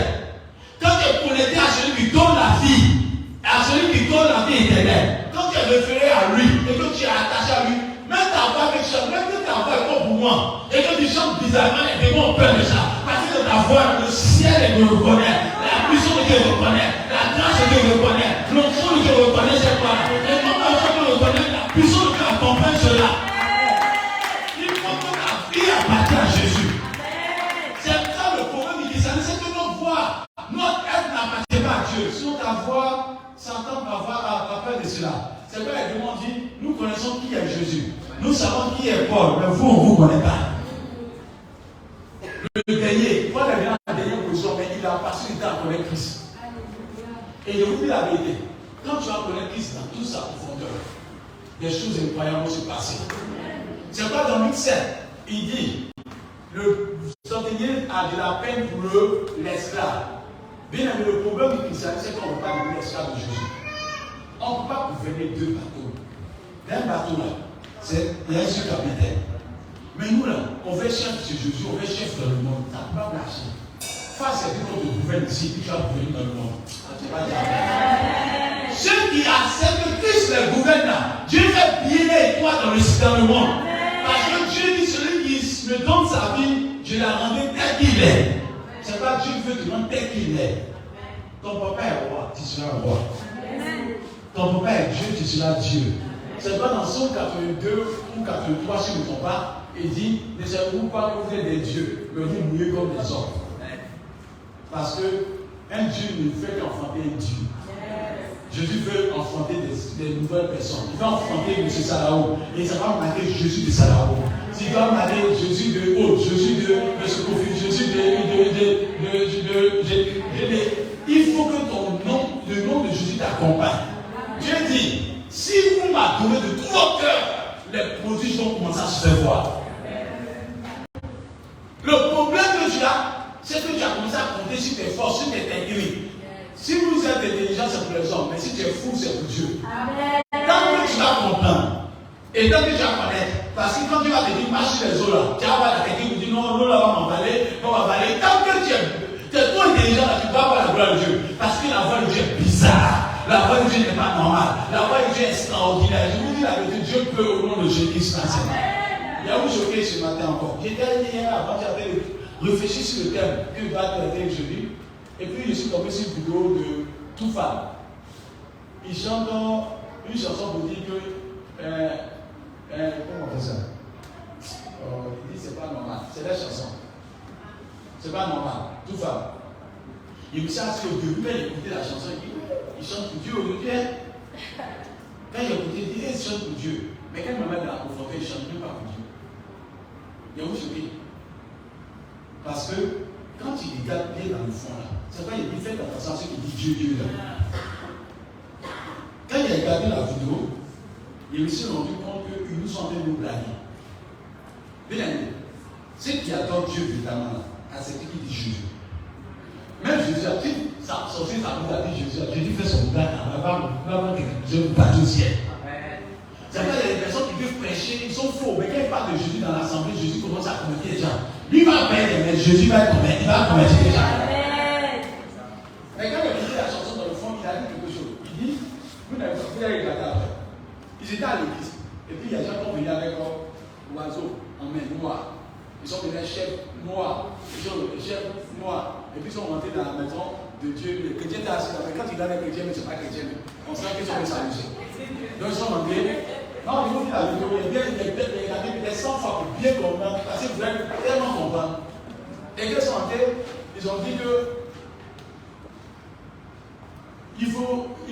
quand tu es connecté à celui qui donne la vie, à celui qui donne la vie éternelle, quand tu es référé à lui et que tu es attaché à lui, même ta voix avec ça, même que ta voix est comme pour moi, et que tu chantes bizarrement, les démons ont peur de ça. Parce que ta voix, le ciel le reconnaît, la puissance de Dieu reconnaît, la grâce de Dieu reconnaît, l'onction de Dieu reconnaît cette voix. Et comment on peut reconnaître la puissance de Dieu accompagne cela? Il faut que la vie appartienne à Jésus. C'est ça le problème du Christ, c'est que notre voix, notre être n'appartient pas à Dieu. Sinon ta voix s'entend par voix à peur de cela. C'est quoi les démons disent, nous connaissons qui est Jésus. Nous savons qui est Paul, mais vous, on ne vous connaît pas. Le dernier, Paul est venu à la dernière position, mais il a passé le temps à connaître Christ. Et je vous dis la vérité, quand tu vas connaître Christ dans toute sa profondeur, des choses incroyables vont se passer. C'est quoi dans Luc 7? Il dit, le centenier a de la peine pour l'esclave. Bien aimé, le problème du christianisme, c'est qu'on ne peut pas devenir l'esclave de Jésus. On ne peut pas gouverner deux bateaux. Un bateau là, il y a un seul capitaine. Mais nous là, on veut chef de Jésus, on veut chef dans le monde. Ça ne peut pas marcher. Face à ce qu'on te gouverne ici, puis tu vas gouverner dans le monde. Tu vas dire, ceux qui acceptent que Christ les gouverne, Dieu fait bien toi dans le monde. Parce que Dieu dit, celui qui me donne sa vie, je la rendrai tel qu'il est. C'est pas Dieu qui veut te rendre tel qu'il est. Ton papa est roi, tu seras roi. Ton papa est Dieu, tu seras Dieu. C'est pas dans Somme 82 ou 83, si je ne me trompe pas, il dit, ne savez-vous pas que vous êtes des dieux, mais vous mouillez comme des hommes. Parce que un Dieu ne fait qu'enfanter un Dieu. Jésus veut enfanter des nouvelles personnes. Il va enfanter M. Salao. Et ça va marquer Jésus de Salao. Il va marquer Jésus de Haute, Jésus de Sokofi, Jésus il faut que le nom de Jésus t'accompagne. Dieu dit, si vous m'adorez de tout votre cœur, les prodiges vont commencer à se faire voir. Le problème que tu as, c'est que tu as commencé à compter sur tes forces, sur tes techniques. Si vous êtes intelligent, c'est pour les hommes, mais si tu es fou, c'est pour Dieu. Amen. Tant que tu vas comprendre, et tant que tu vas connaître, parce que quand tu vas te dire, marche sur les eaux là, tu vas avoir la technique, tu dis non, l'eau là va m'emballer, on va m'emballer. Tant que tu es trop intelligent là, tu vas avoir la gloire de Dieu. Parce que la voix de Dieu est bizarre. La voix de Dieu n'est pas normale. La voix de Dieu est extraordinaire. Je vous dis la vérité, Dieu peut au nom de Jésus-Christ. Il y a vous choqué ce matin encore. J'étais hier avant, j'avais réfléchi sur le thème que va traiter aujourd'hui. Et puis je suis tombé sur une vidéo de Toufa. Il chante une chanson pour dire que comment on fait ça? Il dit c'est pas normal. C'est la chanson. C'est pas normal. Toufa. Il me s'est assis au début, il écoutait la chanson, il chante pour Dieu aujourd'hui. Quand il écoutait, il dit il chante pour Dieu. Mais quand il me met dans la profondeur, il ne chante même pas pour Dieu. Il y a où choqué? Parce que quand il regarde bien dans le fond là, c'est pas il dit faites attention à ce qu'il dit Dieu là. Quand il a regardé la vidéo, il s'est rendu compte qu'ils nous sont en train de nous blaguer. Bien aimé, ceux qui adorent Dieu évidemment là, à ce qu'il dit Jésus. Même Jésus a dit, ça sorti sa bouche a dit Jésus fait son blague, on va je ne pas au ciel. C'est vrai, il y a des personnes qui veulent prêcher, ils sont faux, mais quand ils parlent de Jésus dans l'assemblée, Jésus commence à convertir les gens. Lui va perdre, mais Jésus va convertir, il va convertir les gens. Mais quand il a écouté la chanson dans le fond, il a dit quelque chose. Il dit, vous n'avez pas regardé après. Ils étaient à l'église, et puis il y a des gens qui sont venus avec un oiseau en main noire. Ils sont venus chef noir, ils sont venus chef noir. Et puis ils sont rentrés dans la maison de Dieu. Les chrétiens étaient assis là, mais quand ils allaient les chrétiens, mais ce n'est pas chrétien, on sent qu'ils sont salués. Donc ils sont rentrés. Non, il faut dire la vidéo, il y a des 100 fois pour bien comprendre, parce que vous allez tellement comprendre. Et quand ils sont rentrés, ils ont dit que il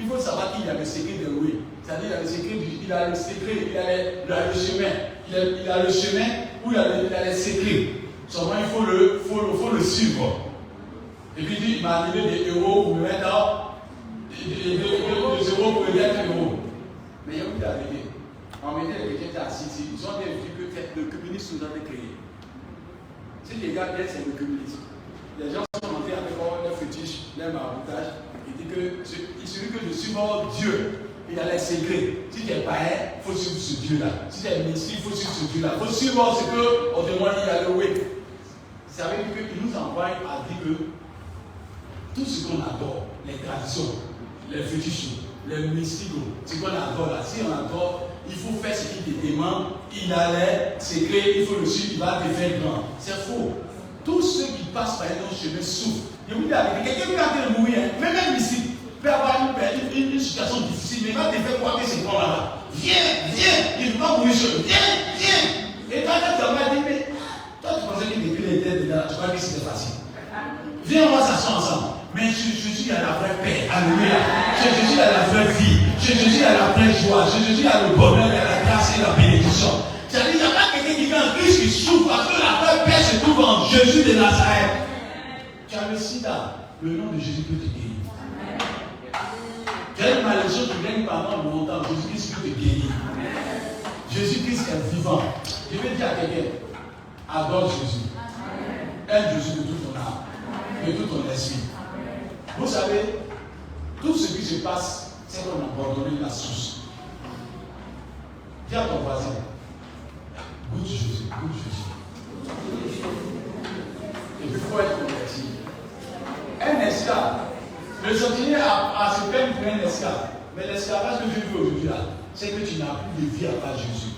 faut savoir qu'il y a le secret de Louis. C'est-à-dire il a le secret, il a le chemin. Il a le chemin où il a les secrets. Seulement il faut le suivre. Et puis il dit, il m'a donné des euros pour me mettre dans des euros pour me mettre euros. Mais il y a eu la vérité. En mettant les chrétiens assis ici, ils ont bien vu que le communisme nous a été créé. Si les gars viennent, c'est le communisme. Les gens sont montés avec leur fétiche, leur maraboutage. Il dit que celui que je suis mort, Dieu, il a les secrets. Si tu es païen, il faut suivre ce Dieu-là. Si tu es ministre, il faut suivre ce Dieu-là. Il faut suivre ce qu'on demande, il a le oui. Ça veut dire qu'il nous envoie à dire que tout ce qu'on adore, les traditions, les fétiches, les mystiques, ce qu'on adore là, si on adore, il faut faire ce qu'il te demande, il a les secrets, il faut le suivre, il va te faire grand. C'est faux. Tous ceux qui passent par un chemin souffrent. Je vous dis la vérité, quelqu'un qui est en train de mourir, même un mystique peut avoir une situation difficile, mais il va te faire croire que c'est bon là-bas. Viens, il ne va pas mourir seul. Viens. Et toi, tu vas dire, mais toi, tu pensais que depuis les têtes, tu crois que c'était facile. Viens, on va s'asseoir ensemble. Mais Jésus a la vraie paix. Alléluia. Jésus a la vraie vie. Jésus a la vraie joie. Jésus a le bonheur, il a la grâce et la bénédiction. C'est-à-dire qu'il n'y a pas quelqu'un qui vient en Christ qui souffre parce que la vraie paix se trouve en Jésus de Nazareth. Tu as le sida. Le nom de Jésus peut te guérir. Tu as une malédiction qui gagne pendant longtemps. Jésus-Christ peut te guérir. Jésus-Christ est vivant. Je vais dire à quelqu'un, adore Jésus. Aime Jésus de tout ton âme, de tout ton esprit. Vous savez, tout ce qui se passe, c'est qu'on a abandonné la source. Dis à ton voisin, goûte Jésus, goûte Jésus. Et puis il faut être converti. Un esclave, le sentinelle a se plaindre pour un esclave. Mais l'esclavage que je vis aujourd'hui là, c'est que tu n'as plus de vie à part Jésus.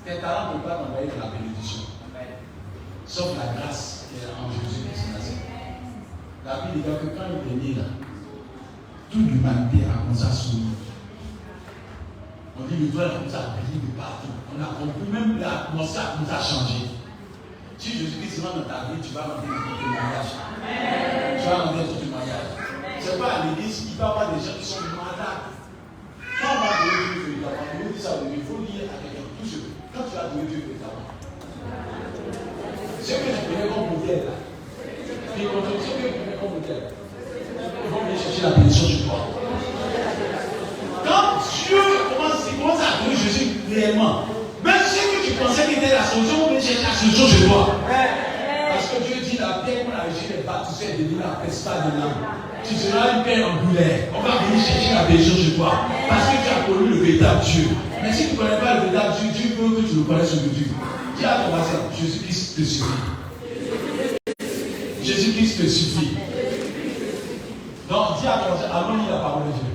Tes talents ne peuvent pas t'envoyer de la bénédiction. Sauf la grâce qui est en Jésus-Christ. La Bible dit que quand il est né là, toute l'humanité a commencé à sourire. On dit l'étoile a commencé à briller de partout. On a compris, même l'atmosphère a commencé à changer. Si Jésus-Christ rentre dans ta vie, tu vas rentrer dans ton témoignage. Tu vas rentrer dans ton témoignage. Ce n'est pas à l'église, il va y avoir des gens qui sont malades. Quand on va donner Dieu véritablement, Dieu dit ça, il faut dire à quelqu'un tout ce que quand tu vas donner Dieu véritablement. Ce que tu connais comme modèle là, ce que tu connais comme modèle, ils vont venir chercher la bénédiction chez toi. Quand Dieu commence à donner Jésus réellement, même ceux que tu pensais qu'il était la solution, vont venir chercher la solution chez toi. Parce que Dieu dit la pierre qu'on a réussi les bâtisseurs de l'île, la peste pas de l'âme. Tu seras une pierre angulaire. On va venir chercher la bénédiction chez toi. Parce que tu as connu le véritable Dieu. Mais si tu ne connais pas le véritable Dieu, Dieu veut que tu le connaisses aujourd'hui. Dis à ton voisin, Jésus-Christ te suffit. Jésus-Christ te suffit. Donc dis à ton voisin, allons lire la parole de Dieu.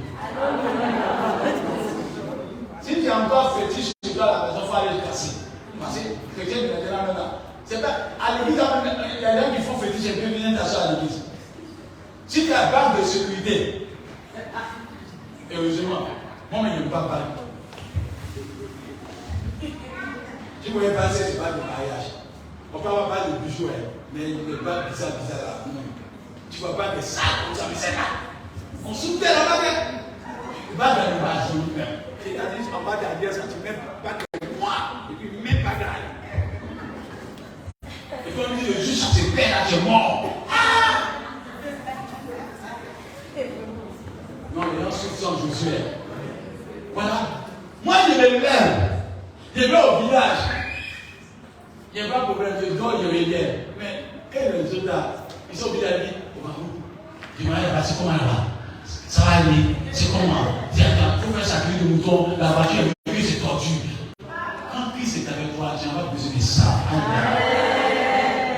Si tu es encore fétiche sur toi à la maison, il faut aller le casser. Parce que chrétien de maintenant, c'est pas à l'église, il y a des gens qui font fétiche et puis viennent t'asseoir à l'église. Si tu as barre de sécurité, heureusement, moi je n'aime pas parler. Tu ne pouvais pas dire que ce n'est pas de mariage. On peut avoir pas de bijoux, mais il n'est pas bizarre là. Tu ne vois pas des sacs comme ça, mais c'est là. On soutient la baguette. Tu vas dans le bas jour même. C'est-à-dire en bas de la ça, tu ne mets pas que moi, et puis même pas grave. Et quand on dit le juge, c'est père là, tu es mort. Non, les gens sont Josué. Voilà. Moi, je me lève. Je vais au village. Il n'y a pas de problème, je dors, je reviens. Mais, quel est le résultat? Ils sont bien dit, je vais passer comment là-bas? Ça va aller, c'est comment? Il faut faire sa grille de mouton, la voiture est venue, c'est tordu. Quand Christ est avec toi, tu n'as pas besoin de ça.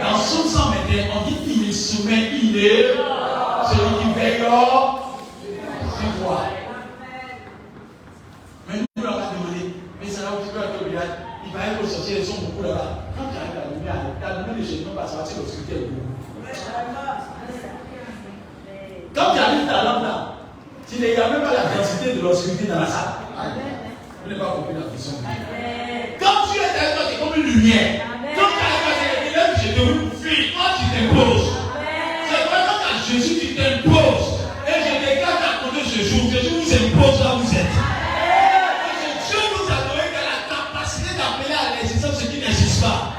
Dans Somme 121, on dit qu'il est soumet, il est celui qui veille sur toi. Mais nous, on va demander, mais ça va où tu peux être au village? Il va être sortir, ils sont beaucoup là-bas. Quand tu arrives à la lumière de chez nous va sortir l'obscurité est beaucoup. Quand tu allumes ta lampe là, il n'y a même pas la densité de l'obscurité dans la salle. Vous n'avez pas compris la question. Quand tu es avec toi, tu es comme une lumière. Quand tu es avec toi, c'est là que je te fuis. Quand tu t'imposes. C'est vrai, quand tu as Jésus, tu t'imposes. Et je dégage à côté de ce jour. Jésus vous impose là où vous êtes. Dieu nous a donné la capacité d'appeler à l'existence ce qui n'existe pas.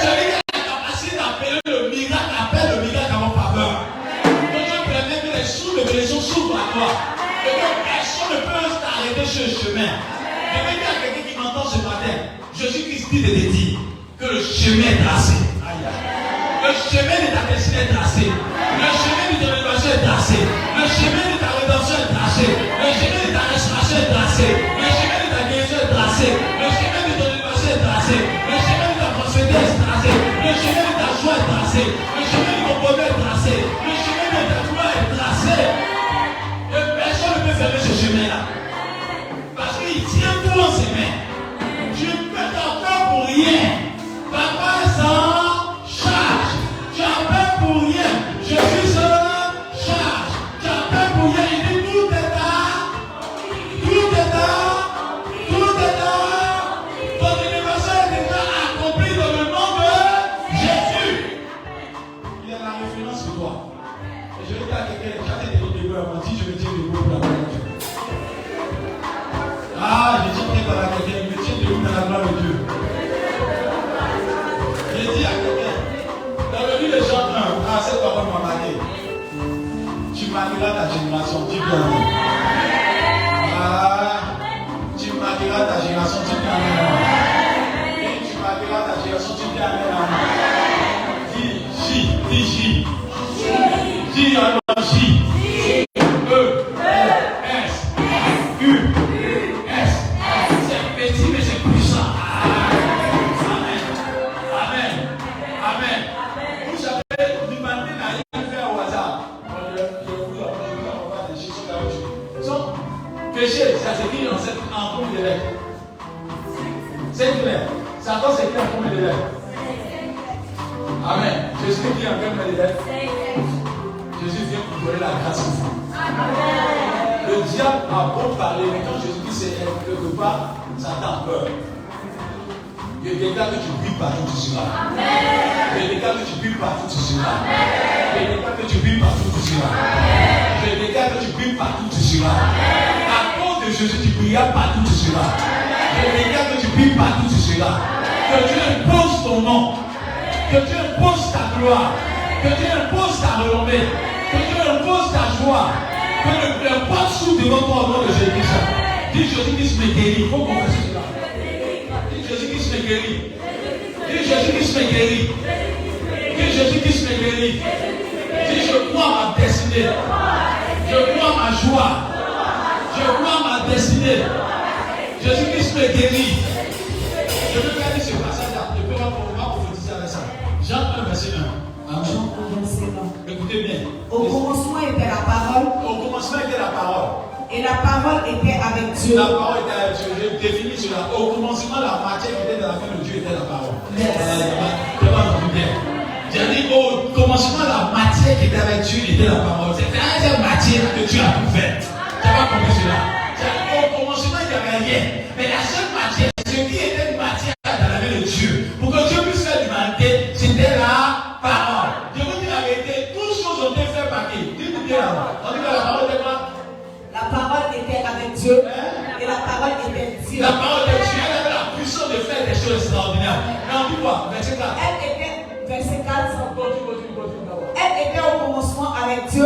Celui qui a la capacité d'appeler le miracle, appelle le miracle à mon faveur. Les bénédictions s'ouvrent à toi. Et que personne ne peut t'arrêter sur le chemin. Je vais dire à quelqu'un qui m'entend ce matin, Jésus-Christ dit de te dire que le chemin est tracé. Le chemin de ta destinée est tracé. Le chemin de ton élévation est tracé. Le chemin de ta rédemption est tracé. Le chemin de ta restauration est tracé. Le chemin de ta guérison est tracé. Le chemin de ton élévation est tracé. Le chemin de ta prospérité est tracé. Le chemin de ta joie est tracé. Le chemin de ton bonheur est tracé. Le chemin de ta gloire est tracé. Et personne ne peut fermer ce chemin-là. Parce qu'il tient tout dans ses mains. Tu ne peux t'en faire pour rien. Papa s'en charge. Tu as peur pour rien. Jésus s'en charge. Tu as peur pour rien. Il dit tout est là. Tout est là. Tout est là. Ton élévation est déjà accomplie dans le nom de Jésus. Il est la référence pour toi. Et je vais dire à quelqu'un, j'attends des débats avant, si je me tiens debout pour la gloire de Dieu. Ah, je tiens par la quelqu'un, je me tiens debout dans la gloire de Dieu. J'ai dit à quelqu'un, dans le livre de Jean 1, cette parole m'a marqué. Tu marqueras ta génération, dis bien. Ah, tu marqueras ta génération, dis bien. Et tu marqueras ta génération, dis bien. Dis J. Dis alors J. C'est petit mais c'est puissant. Amen. Vous savez, l'humanité n'a rien fait au hasard. Je vous c'est clair comme les lèvres. Amen. Jésus dit en comme les lèvres. Jésus vient pour donner la grâce au fond. Le diable a beau parler, mais quand Jésus dit c'est quelque part, ça t'a peur. Je déclare que tu brilles partout, tu seras. Je déclare que tu brilles partout, tu seras. Je déclare que tu brilles partout, tu seras. Je déclare que tu brilles partout, tu seras. À cause de Jésus, tu brilleras partout, tu seras. Je déclare que tu brilles partout, tu seras. Que Dieu impose ton nom. Que Dieu impose ta gloire. Que Dieu impose ta renommée. Que Dieu impose ta joie. Que le pas sous devant toi au nom de Jésus-Christ. Dis Jésus-Christ me guérit. Il faut confesser cela. Jésus-Christ me guérit. Dis Jésus-Christ me guérit. Dis Jésus-Christ me guérit. Dis je crois ma destinée. Je crois ma joie. Je crois ma destinée. Jésus-Christ me guérit. Je veux garder ce passage-là. Je peux pas prophétiser avec ça. Jean 1, verset 1. Amen. Jean 1, verset 1. Écoutez bien. Au commencement était la parole. Au commencement était la parole. Et la parole était avec Dieu. La parole était avec Dieu. Je définis cela. Au commencement, la matière qui était dans la main de Dieu était la parole. Je pas entendu bien. J'ai dit au commencement, la matière qui était avec Dieu était la parole. C'était cette matière que Dieu a tout fait. Tu n'as pas compris cela. Au commencement, il n'y avait rien. Mais la seule matière, ce qui était une matière dans la main de Dieu, pour que Dieu puisse faire l'humanité, c'était la parole. Je vous dis la vérité, toutes choses ont été faites par qui? Dites-moi bien. On dit que la parole était quoi? La parole était avec Dieu. Et la parole était Dieu. La parole de Dieu, elle avait la puissance de faire des choses extraordinaires. Mais on dit quoi? Verset 4. Elle était, verset 4. Elle était au commencement avec Dieu.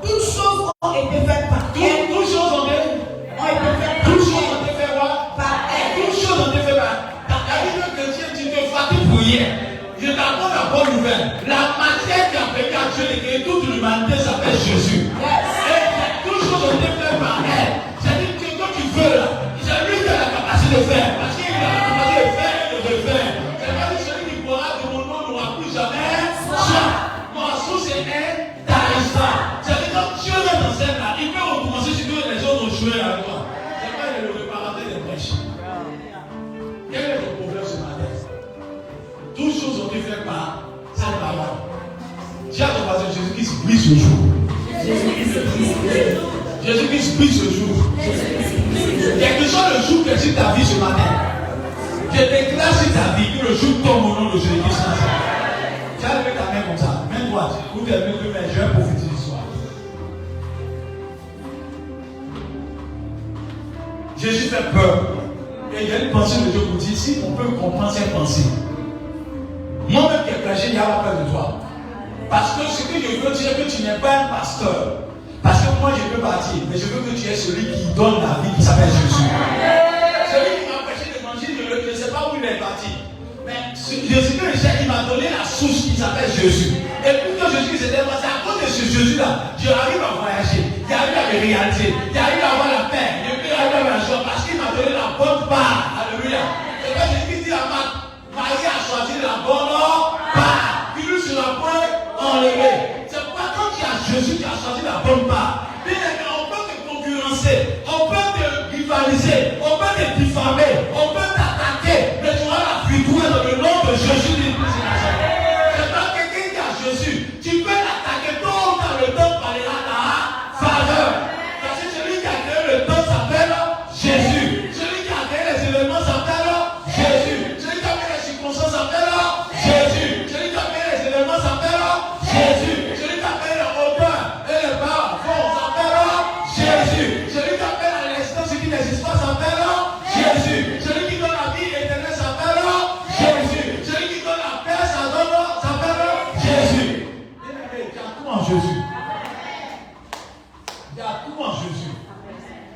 Toutes choses ont été faites par elle. Toutes choses ont été faites. Toutes choses ont été faites par elle. Toutes choses ont été faites par elle. La Bible chrétienne, tu te fatigues pour hier. Je t'apprends la bonne nouvelle. La matière qui a permis à Dieu de créer toute l'humanité s'appelle Jésus. Et toutes choses ont été faites par elle. C'est-à-dire que quand tu veux là, c'est lui qui a la capacité de faire. Parce qu'il a la capacité de faire et de refaire. C'est pas celui qui boira de mon nom n'aura plus jamais soif. Mon source est intéressant. C'est-à-dire quand Dieu est dans cette là, il peut recommencer sur que les autres ont joué avec toi. C'est pas le réparateur des brèches. Quel est le problème ce matin? Toutes choses ont été faites par cette parole. Dis à ton voisin, Jésus-Christ brille ce jour. Jésus-Christ brille ce jour. Quel que soit le jour que tu ta vie ce matin, je déclare sur ta vie que le jour tombe au nom de Jésus-Christ. Tu as levé ta main comme ça, main droite, ou tes mains deux mains, je vais prophétiser ce soir. Jésus fait peur. Et il y a une pensée de Dieu qui dit, si on peut comprendre cette pensée, moi-même qui ai caché, il n'y a pas peur de toi. Parce que ce que je veux dire, que tu n'es pas un pasteur. Parce que moi je peux partir, mais je veux que tu es celui qui donne la vie, qui s'appelle Jésus. Celui qui m'a empêché de manger, je ne sais pas où il est parti. Mais Jésus, il m'a donné la source qui s'appelle Jésus. Et puis que Jésus s'était passé, à cause de ce Jésus-là, j'arrive à voyager, j'arrive à me réaliser, j'arrive à avoir la paix, j'arrive à avoir la joie, parce qu'il m'a donné la bonne part. Alléluia. Et quand Jésus dit à Marie a choisi la bonne part, qui lui sera point enlevé. C'est pourquoi quand tu as Jésus, tu as choisi la bonne part. Bien aimé, on peut te concurrencer, on peut te rivaliser, on peut te diffamer, on peut t'attaquer, mais tu auras la victoire dans le nom de Jésus de Nazareth. C'est pas quelqu'un qui a Jésus. Tu peux l'attaquer tôt dans le temps parlera ta faveur. Parce que celui qui a créé le temps s'appelle Jésus. Celui qui a créé les événements s'appelle Jésus. Celui qui a créé les circonstances s'appelle Jésus. Celui qui a créé les événements s'appelle Jésus. Celui qui a créé les hauteurs et les bas fonds s'appelle Jésus. Celui qui a créé à l'instant ce qui n'existe pas s'appelle Jésus. Celui qui donne la vie éternelle s'appelle Jésus. Celui qui donne la paix s'appelle Jésus. Il y a tout en Jésus. Il y a tout en Jésus.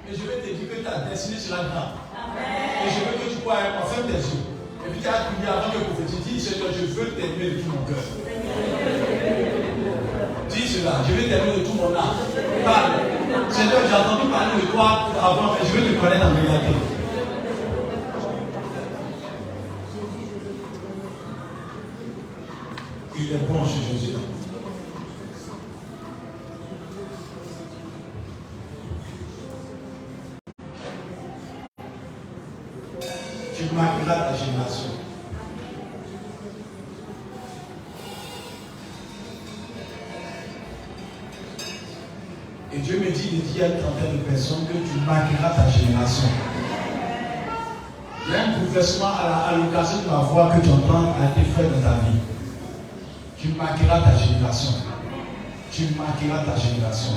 Et je vais te dire que ta destinée sera grande. Et je veux que tu crois en ferme tes yeux. Et puis tu as prié avant que le prophète dise, Seigneur, je veux t'aimer de tout mon cœur. Dis cela, je veux t'aimer de tout mon âme. Parle. Seigneur, j'ai entendu parler de toi avant, mais je veux te connaître en réalité. Il est bon chez Jésus. Tu marqueras ta génération. Dieu me dit de dire à une trentaine de personnes que tu marqueras ta génération. Il y a un bouleversement à l'occasion de ma voix que tu entends à tes frères dans ta vie. Tu marqueras ta génération. Tu marqueras ta génération.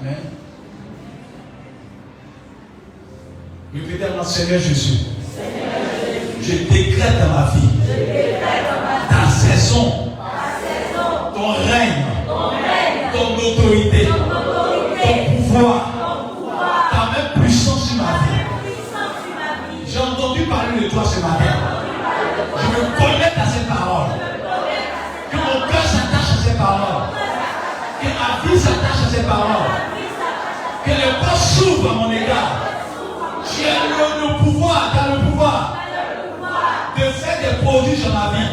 Amen. Répétez à mon Seigneur Jésus. Je décrète dans ma vie ta saison, ton règne, ton autorité, ton pouvoir, ta même puissance sur ma vie. J'ai entendu parler de toi ce matin. Je me connecte à ces paroles. Que mon cœur s'attache à ces paroles. Que ma vie s'attache à ces paroles. Que les portes s'ouvrent à mon égard. Tu as le pouvoir, tu as le pouvoir de faire des produits sur ma vie.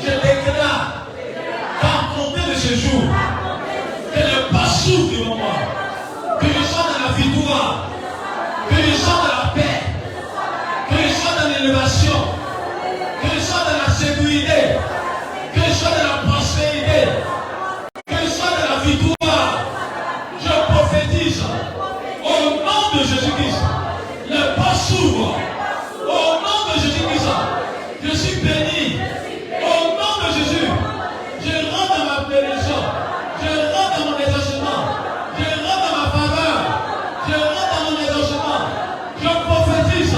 Je déclare qu'à compter de ce jour, que les portes s'ouvrent devant moi. Que je sois dans la victoire. Que je sois dans la paix. Que je sois dans l'élévation. Que je sois dans la sécurité. Que je sois dans la prospérité. Que je sois dans la victoire. Je prophétise au nom de Jésus-Christ. Le pas s'ouvre. Au nom de Jésus-Christ. Je suis béni. Au nom de Jésus. Je rentre dans ma bénédiction. Je rentre dans mon exaucement. Je rentre dans ma faveur. Je rentre dans mon exaucement. Je prophétise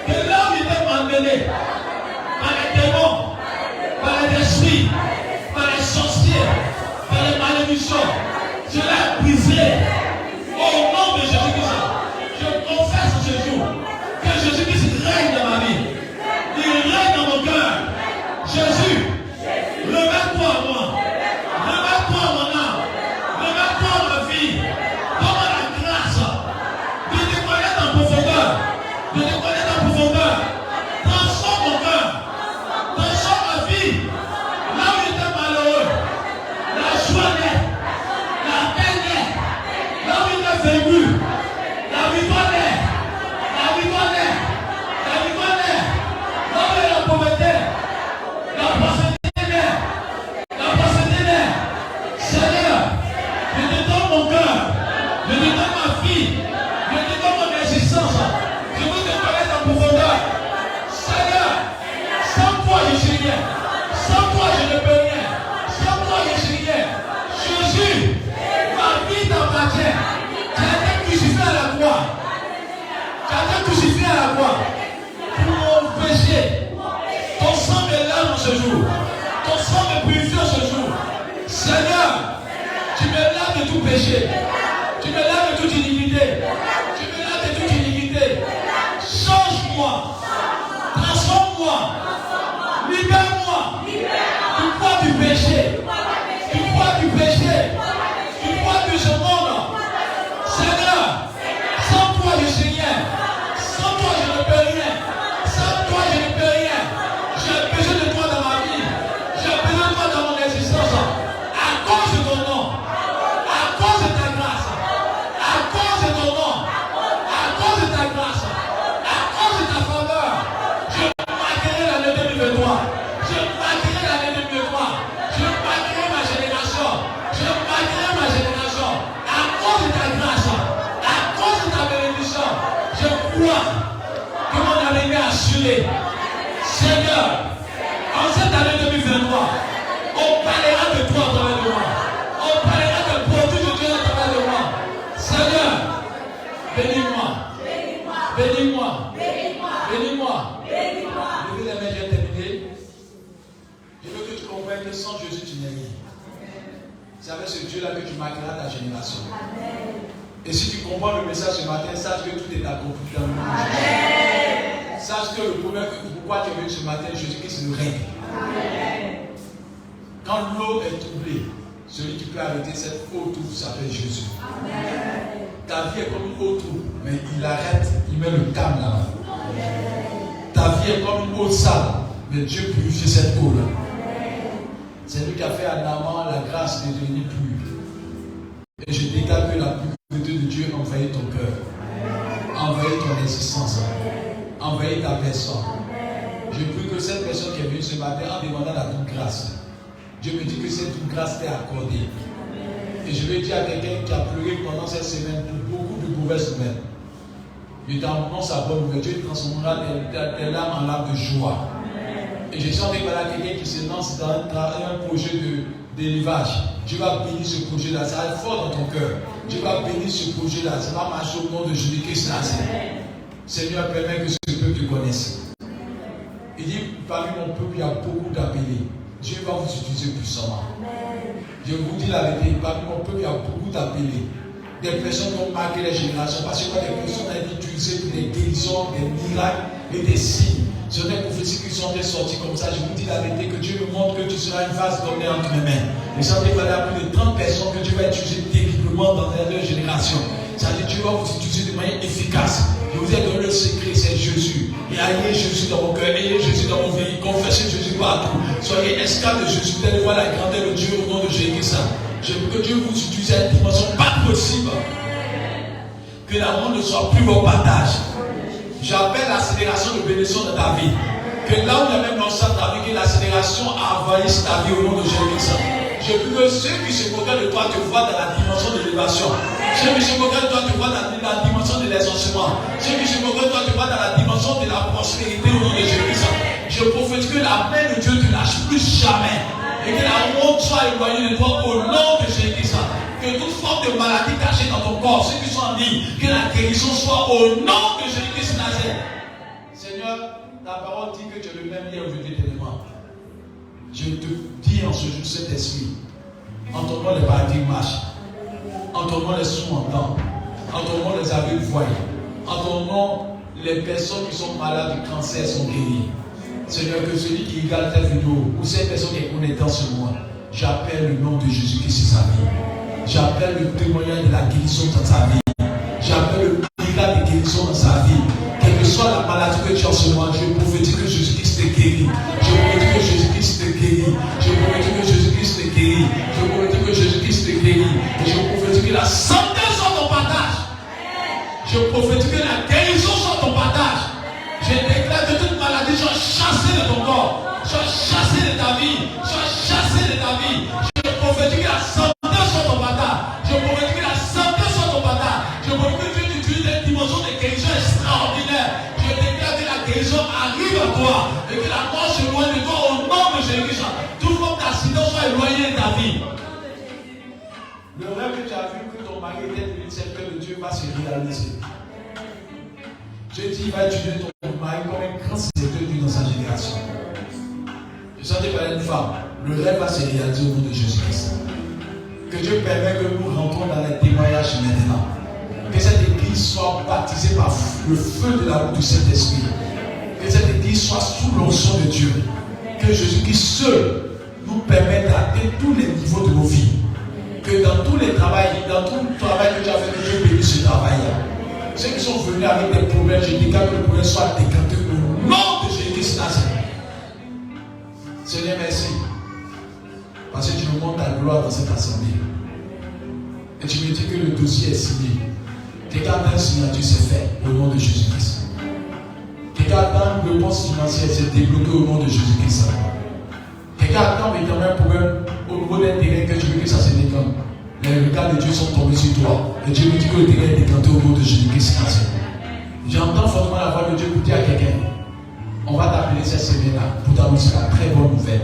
que là où il était m'emmené, par les démons, par les esprits, par les sorciers, par les malédictions, je l'ai brisé. Au nom de Jésus-Christ, je confesse ce jour que Jésus-Christ règne dans ma vie. Il règne dans mon cœur. Jésus, révèle-toi à moi. Révèle-toi à mon âme. Révèle-toi à ma vie. Donne-moi la grâce de te connaître en profondeur. De te connaître en profondeur. Transforme mon cœur. Transforme ma vie. Là où j'étais malheureux, la joie naît. La paix naît. Là où il est vaincu, la victoire naît. La victoire naît. La victoire naît. Là où il y a la pauvreté, la prospérité naît. La prospérité naît. Seigneur, je te donne mon cœur. Je te donne ma vie. Je te donne mon existence. Je veux te connaître en profondeur. Seigneur, sans toi je suis rien. Sans toi je ne peux rien. Sans toi je suis rien. Jésus, ma vie t'appartient. Tu as été crucifié à la croix. Tu as été crucifié à la croix. Pour mon péché. Ton sang me lave en ce jour. Ton sang me purifie en ce jour. Seigneur, tu me laves de tout péché. Tu me laves de toute iniquité. Tu me laves de toute iniquité. Change-moi. Transforme-moi. Libère-moi. Du poids du péché. Du poids du péché. Du poids de ce monde. Seigneur, sans toi je suis rien. Sans toi je ne peux rien. Sans toi je ne peux rien. J'ai besoin de toi dans ma vie. J'ai besoin de toi dans mon existence. À cause de ton nom. À cause de ta grâce. À cause de ton nom. À cause de ta grâce. À cause de ta faveur. Je marquerai l'année 2023. Je marquerai l'année 2023. Je marquerai ma génération. Je marquerai ma génération. À cause de ta grâce. À cause de ta bénédiction. Je crois que mon avenir est assuré. Seigneur, en cette année 2023, on parlera de toi à travers de moi. On parlera de produits de Dieu à travers de moi. Seigneur, bénis-moi. Bénis-moi. Bénis-moi. Levez les mains, j'ai terminé. Je veux que tu comprennes que sans Jésus, tu n'es rien. C'est avec ce Dieu-là que tu marqueras ta génération. Et si tu comprends le message ce matin, sache que tout est accompli dans le nom de Jésus. Sache que le problème, pourquoi tu es venu ce matin, Jésus-Christ le règne. Quand l'eau est troublée, celui qui peut arrêter cette eau trouble s'appelle Jésus. Ta vie est comme une eau trouble, mais il arrête, il met le calme là-bas. Ta vie est comme une eau sale, mais Dieu purifie cette eau-là. C'est lui qui a fait à Naaman la grâce de devenir pur. Et je déclare que la pureté de Dieu envahit ton cœur, envahit ton existence, envahit ta personne. Je prie que cette personne qui est venue ce matin en demandant la toute grâce, Dieu me dit que cette grâce t'est accordée. Et je vais dire à quelqu'un qui a pleuré pendant cette semaine pour beaucoup de mauvaises nouvelles. Je t'annonce sa bonne nouvelle. Dieu transformera tes larmes en larmes de joie. Et je sens que voilà quelqu'un qui se lance dans un projet d'élevage. Dieu va bénir ce projet-là. Ça va être fort dans ton cœur. Dieu va bénir ce projet-là. Ça va marcher au nom de Jésus-Christ. Seigneur, permets que ce peuple te connaisse. Il dit, parmi mon peuple, il y a beaucoup d'appelés. Dieu va vous utiliser puissamment. Je vous dis la vérité, parmi mon peuple, il y a beaucoup d'appelés. Des personnes qui ont marqué les générations. Parce que quand des personnes ont été utilisées pour des guérisons, des miracles et des signes. Ce sont des prophéties qui sont sorties comme ça. Je vous dis la vérité, que Dieu me montre que tu seras une vase donnée entre mes mains. Et ça veut dire qu'il y a plus de 30 personnes que Dieu va utiliser terriblement dans leur génération. Ça veut dire que Dieu va vous utiliser de manière efficace. Je vous ai donné le secret, c'est Jésus. Et ayez Jésus dans mon cœur, ayez Jésus dans mon vie, confessez Jésus partout. Soyez esclaves de Jésus, vous allez voir la grandeur de Dieu au nom de Jésus. Je veux que Dieu vous utilise à une dimension pas possible. Que l'amour ne soit plus votre partage. J'appelle l'accélération de bénédiction de ta vie. Que là où il y a même dans ta vie, que l'accélération envahisse ta vie au nom de Jésus. Je veux que ceux qui se moquent de toi te voient dans la dimension de l'élévation. Ceux qui se moquent de toi te voient dans la dimension de l'exaucement. Ceux qui se moquent de toi te voient dans la dimension de la prospérité au nom de Jésus. Je prophétise que la main de Dieu ne te lâche plus jamais. Et que la honte soit éloignée de toi au nom de Jésus. Que toute forme de maladie cachée dans ton corps, ceux qui sont en ligne, que la guérison soit au nom de Jésus-Christ Nazareth. Seigneur, ta parole dit que tu es le même hier aujourd'hui éternellement. Je te dis en ce jour, cet esprit, en ton nom les paradigmes marchent, en ton nom les sourds entendent, en ton nom les aveugles voient, en ton nom les personnes qui sont malades du cancer sont guéries. Seigneur, que celui qui regarde ta vidéo ou cette personne qui est connectée en ce moment, j'appelle le nom de Jésus-Christ sur sa vie. J'appelle le témoignage de la guérison dans sa vie. J'appelle le miracle de guérison dans sa vie. Quelle que soit la maladie que tu as en ce moment, je prophétise que Jésus-Christ te guérit. Je prophétise que Jésus-Christ te guérit. Je prophétise que Jésus-Christ te guérit. Je prophétise que Jésus-Christ te guérit. Et je prophétise que la santé soit ton partage. Je prophétise que la guérison soit ton partage. Je déclare que toute maladie soit chassée de ton corps, soit chassée de ta vie, soit chassée de ta vie. Je prophétise que la santé soit ton partage. Je prophétise que la santé soit ton partage. Je prophétise que tu utilises des dimensions de guérison extraordinaires. Je déclare que la guérison arrive à toi et que la mort s'éloigne de toi au nom de Jésus. Toute forme d'accident soit éloigné de ta vie. Le rêve que tu as vu que ton mari était devenu serviteur de Dieu va se réaliser. Je dis, il va utiliser ton mari comme un grand serviteur de Dieu dans sa génération. Je sens que par une femme, le rêve va se réaliser au nom de Jésus-Christ. Que Dieu permette que nous rentrons dans les témoignages maintenant. Que cette église soit baptisée par le feu de l'amour du Saint-Esprit. Que cette église soit sous l'onction de Dieu. Que Jésus-Christ seul nous permette d'atteindre tous les niveaux de nos vies. Que dans tous les travails, dans tout le travail que tu as fait, que Dieu bénisse ce travail-là. Ceux qui sont venus avec des problèmes, je déclare que le problème soit décanté au nom de Jésus-Christ Nazareth. Seigneur, merci. Parce que tu nous montres ta gloire dans cette assemblée. Et tu me dis que le dossier est signé. Quelqu'un attend une signature, c'est fait au nom de Jésus-Christ. Quelqu'un attend une réponse financière, c'est débloqué au nom de Jésus-Christ. Quelqu'un attend maintenant un problème au niveau d'un terrain que tu veux que ça se décante. Les regards de Dieu sont tombés sur toi. Et Dieu me dit que le terrain est décanté au nom de Jésus-Christ. J'entends fortement la voix de Dieu pour dire à quelqu'un, on va t'appeler cette semaine-là pour t'annoncer la très bonne nouvelle.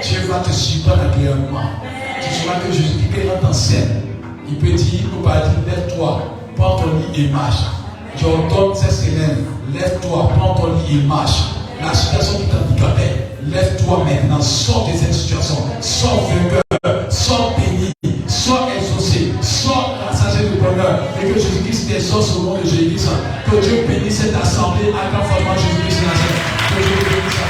Dieu va te surprendre agréablement. Tu sauras que Jésus-Christ rentre en scène. Il peut dire au paradis, lève-toi, prends ton lit et marche. Je ordonne cette semaine, lève-toi, prends ton lit et marche. La situation qui t'handicapait, lève-toi maintenant, sors de cette situation, sors vainqueur, sors béni, sors exaucé, sors rassasié de bonheur, et que Jésus-Christ t'exauce au nom de Jésus-Christ. Que Dieu bénisse cette assemblée à grand format Jésus-Christ. Que Dieu bénisse.